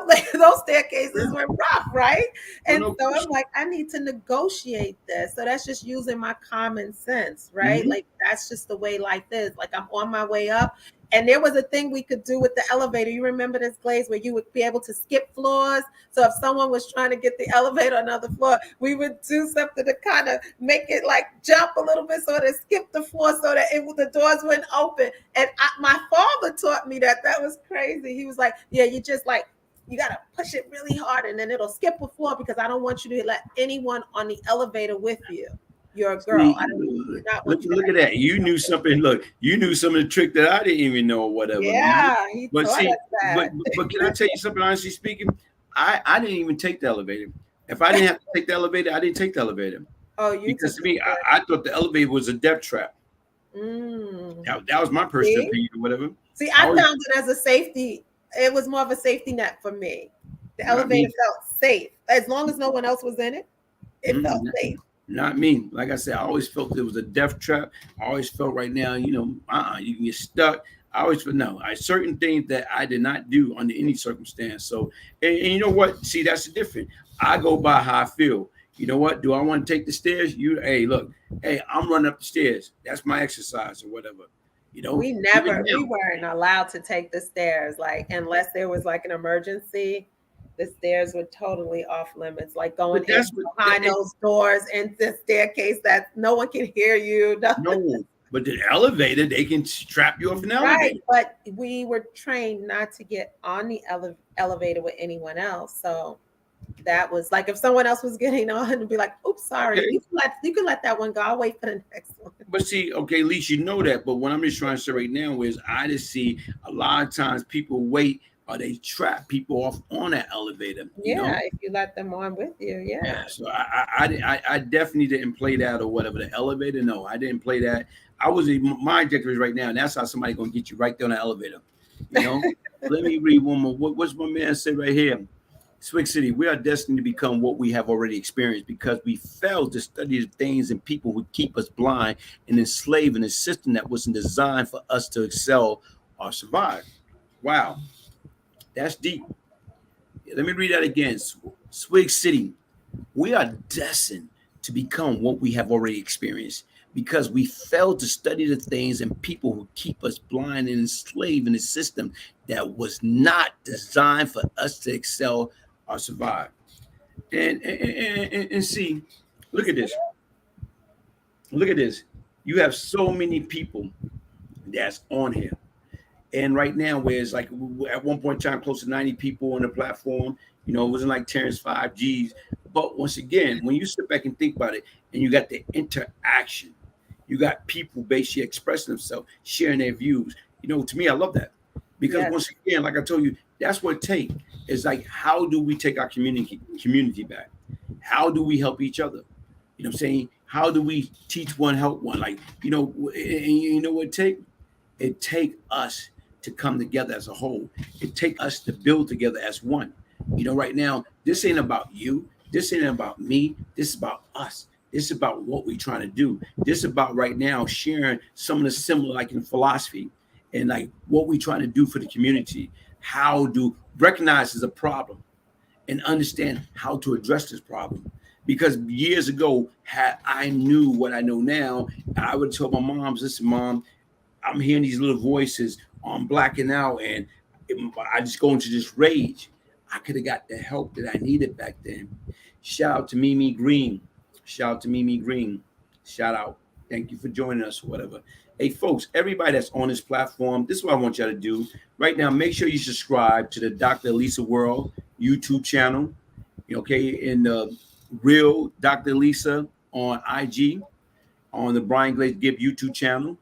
like those staircases were rough, right? oh, And no so I'm question. like, I need to negotiate this. So that's just using my common sense, right? Mhm. Like that's just the way life is. Like I'm on my way up. And there was a thing we could do with the elevator. You remember this, Glaze, where you would be able to skip floors? So if someone was trying to get the elevator on another floor, we would do something to kind of make it like jump a little bit so that it skipped the floor so that the doors wouldn't open. And my father taught me that. That was crazy. He was like, yeah, you just like, you got to push it really hard and then it'll skip a floor because I don't want you to let anyone on the elevator with you. You're a girl. I See, do not look, want you to look have at that. You knew anything. something. Look, you knew some of the trick that I didn't even know or whatever. Yeah, he But taught us see, but that. but can I tell you something? Honestly speaking, I didn't even take the elevator. If I didn't have to take the elevator, I didn't take the elevator Oh, you because took to the me, stairs. I thought the elevator was a death trap. Mm. That was my personal See? opinion or whatever. See, I I always, found it as a safety. It was more of a safety net for me. The not elevator me. felt safe. As long as no one else was in it, it felt Mm-mm, safe. not me. Like I said, I always felt it was a death trap. I always felt right now, you can get stuck. I always felt no. I certain things that I did not do under any circumstance. So, and you know what? See, that's the difference. I go by how I feel. You know what? Do I want to take the stairs? Hey, look, hey, I'm running up the stairs. That's my exercise or whatever. You know, even We now. weren't allowed to take the stairs, like unless there was like an emergency. The stairs were totally off limits, like going But in that's what. behind those doors and the staircase that no one can hear you. No, but the elevator, they can strap you off an Right, elevator. but we were trained not to get on the elevator with anyone else. So that was like if someone else was getting on and be like, "Oops, sorry, Okay. you can let that one go. I'll wait for the next one." But see, okay, at least you know that. But what I'm just trying to say right now is I just see a lot of times people wait or they trap people off on that elevator, you know? Yeah, if you let them on with you, yeah. Yeah. So I definitely didn't play that or whatever. The elevator, no, I didn't play that. I was my objective is right now, and that's how somebody gonna get you right there on the elevator. You know? Let me read one more. What's my man say right here? Swig City, we are destined to become what we have already experienced because we failed to study the things and people who keep us blind and enslaved in a system that wasn't designed for us to excel or survive. Wow, that's deep. Let me read that again. Swig City, we are destined to become what we have already experienced because we failed to study the things and people who keep us blind and enslaved in a system that was not designed for us to excel or survive. And see, look at this. Look at this. You have so many people that's on here. And right now, where it's like at one point in time, close to 90 people on the platform, it wasn't like Terrance 5Gs. But once again, when you sit back and think about it, and you got the interaction, you got people basically expressing themselves, sharing their views. To me, I love that. Because Yes. once again, like I told you, that's what it takes. It's like, how do we take our community back? How do we help each other? You know what I'm saying? How do we teach one, help one? Like, and you know what it take? It take us to come together as a whole. It take us to build together as one. Right now, this ain't about you. This ain't about me. This is about us. This is about what we're trying to do. This is about right now sharing some of the similar, like in philosophy, and like what we're trying to do for the community. How do recognize as a problem and understand how to address this problem. Because years ago, had I knew what I know now, I would tell my moms, listen, mom, I'm hearing these little voices, I'm blacking out, and I just go into this rage. I could have got the help that I needed back then. Shout out to Mimi Green. Shout out to Mimi Green. Shout out. Thank you for joining us, or whatever. Hey, folks, everybody that's on this platform, this is what I want y'all to do. Right now, make sure you subscribe to the Dr. Elisa World YouTube channel. Okay, in the real Dr. Elisa on IG, on the Brian Glaze Gibbs YouTube channel,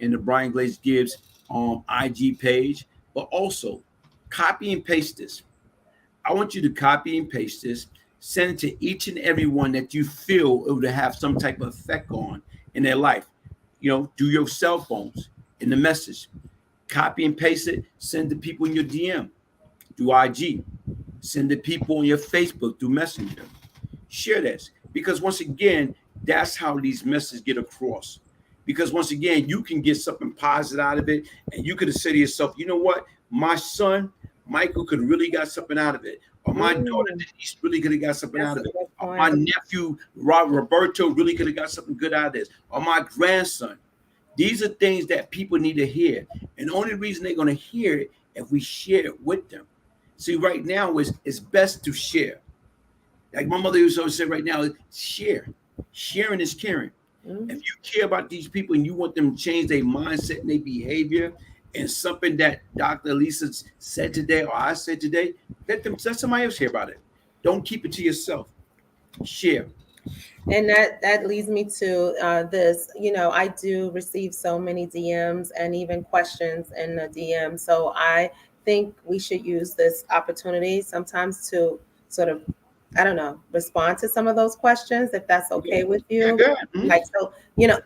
in the Brian Glaze Gibbs IG page, but also copy and paste this. I want you to copy and paste this, send it to each and every one that you feel it would have some type of effect on in their life. Do your cell phones in the message. Copy and paste it, send to people in your DM through IG. Send to people on your Facebook through Messenger. Share this because once again, that's how these messages get across. Because once again, you can get something positive out of it, and you could have said to yourself, you know what, my son Michael could really got something out of it, or my daughter Mm, Denise really could have got something that's out a of it, good or my point. nephew Roberto really could have got something good out of this, or my grandson. These are things that people need to hear, and the only reason they're going to hear it if we share it with them. See, right now it's best to share. Like my mother used to always say right now, share. Sharing is caring. If Mhm. you care about these people and you want them to change their mindset and their behavior, and something that Dr. Elisa said today or I said today, let somebody else hear about it. Don't keep it to yourself. Share. And that leads me to this. I do receive so many DMs and even questions in the DM. So I think we should use this opportunity sometimes to sort of, I don't know, respond to some of those questions if that's Yeah, okay with yeah, you. go ahead. Mhm. Like, so,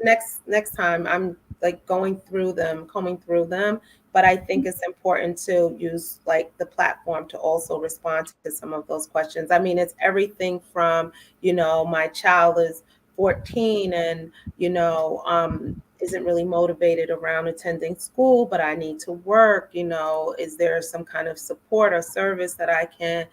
next time I'm like going through them, combing through them, but I think it's important to use like the platform to also respond to some of those questions. I mean, it's everything from, my child is 14 and, isn't really motivated around attending school, but I need to work. Is there some kind of support or service that I can,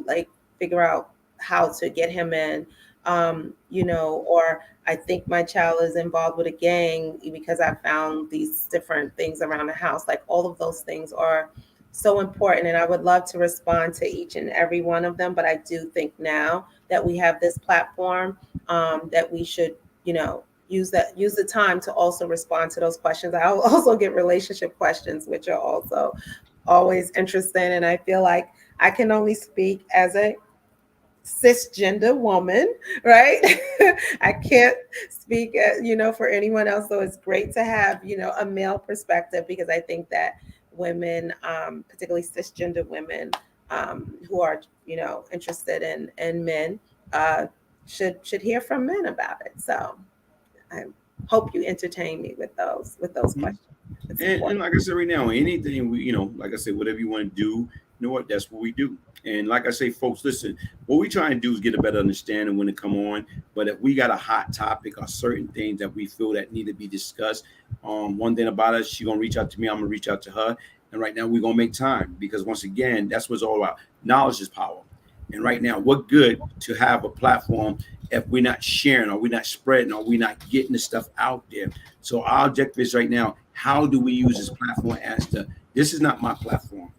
like figure out how to get him in? Or I think my child is involved with a gang because I found these different things around the house. Like all of those things are so important. And I would love to respond to each and every one of them. But I do think now that we have this platform, that we should, use the time to also respond to those questions. I also get relationship questions, which are also always interesting. And I feel like I can only speak as a cisgender woman, right? I can't speak, for anyone else. So it's great to have, a male perspective because I think that women, particularly cisgender women, who are, interested in men, uh, should hear from men about it. So I hope you entertain me with those Mhm. questions. It's And important. like I said, right now, anything we, like I said, whatever you want to do, you know what, that's what we do. And like I say, folks, listen, what we try and do is get a better understanding when it come on. But if we got a hot topic or certain things that we feel that need to be discussed, one thing about us, she gonna reach out to me, I'm gonna reach out to her. And right now we're gonna make time because once again, that's what's all about. Knowledge is power. And right now, what good to have a platform if we're not sharing or we're not spreading or we're not getting the stuff out there. So our objective is right now, how do we use this platform as this is not my platform.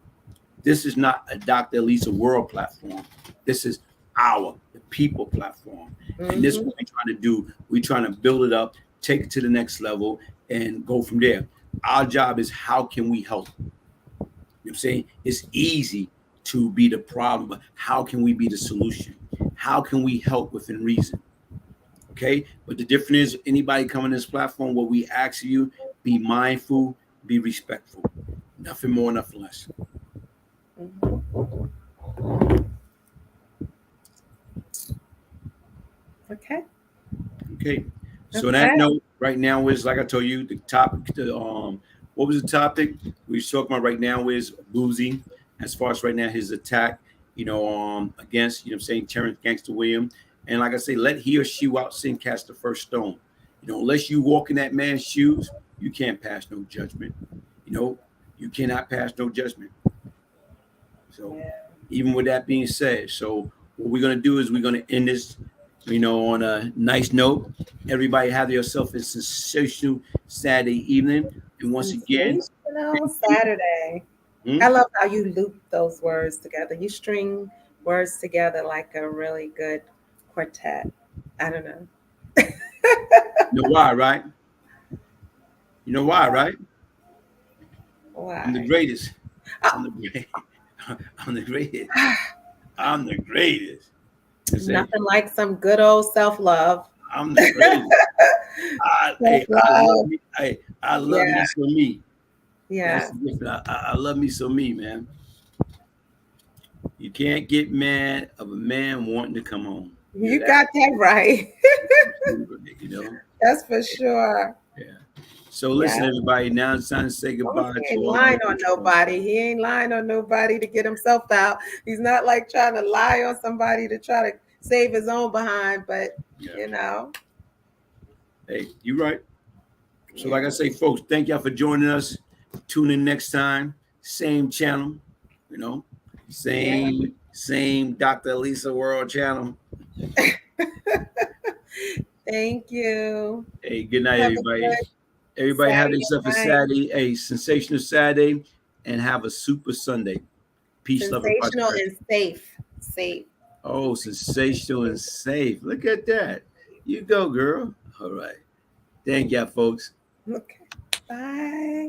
This is not a Dr. Elisa World platform. This is the people platform. And this is Hmm. what we're trying to do. We're trying to build it up, take it to the next level, and go from there. Our job is how can we help? You know what I'm saying? It's easy to be the problem, but how can we be the solution? How can we help within reason? Okay. But the difference is anybody coming to this platform, what we ask you, be mindful, be respectful. Nothing more, nothing less. Hmm. Okay. Okay. So that Okay. note right now is like I told you, the topic, what was the topic we were talking about right now is Boozy. As far as right now, his attack, against, what I'm saying, Terrance Gangsta William. And like I say, let he or she out sin cast the first stone. Unless you walk in that man's shoes, you can't pass no judgment. You know, you cannot pass no judgment. So Yeah. even with that being said, so what we're gonna do is we're gonna end this, on a nice note. Everybody have yourself a sensational Saturday evening. And once again, Sensational Saturday. hmm, I love how you loop those words together. You string words together like a really good quartet. I don't know. you know why, right? You know why, right? I'm the Why? greatest. I'm Ah, the great. I'm the greatest. I'm the greatest. You say nothing like some good old self love. I'm the greatest. Self I love love. me. I love Yeah. me some me. That's Yeah. the difference. I love me some me, man. You can't get mad of a man wanting to come home. You hear You that? got that right. You know? That's for sure. Yeah. So Yeah. listen, everybody. Now it's time to say Boosie goodbye to ain't all our lying on listeners. nobody. He ain't lying on nobody to get himself out. He's not like trying to lie on somebody to try to save his own behind, but Yeah. you know, Hey, you right. So, like I yeah. say, folks, thank y'all for joining us. Tune in next time. Same channel, you know, Yeah. same Dr. Elisa World channel. Thank you. Hey, good night, Have a everybody. good Everybody have Saturday yourself a night. Saturday, a sensational Saturday, and have a super Sunday. Peace, love, and Sensational prosperity. and safe. Safe. Oh, sensational and safe. Look at that. You go, girl. All right. Thank y'all, folks. Okay. Bye.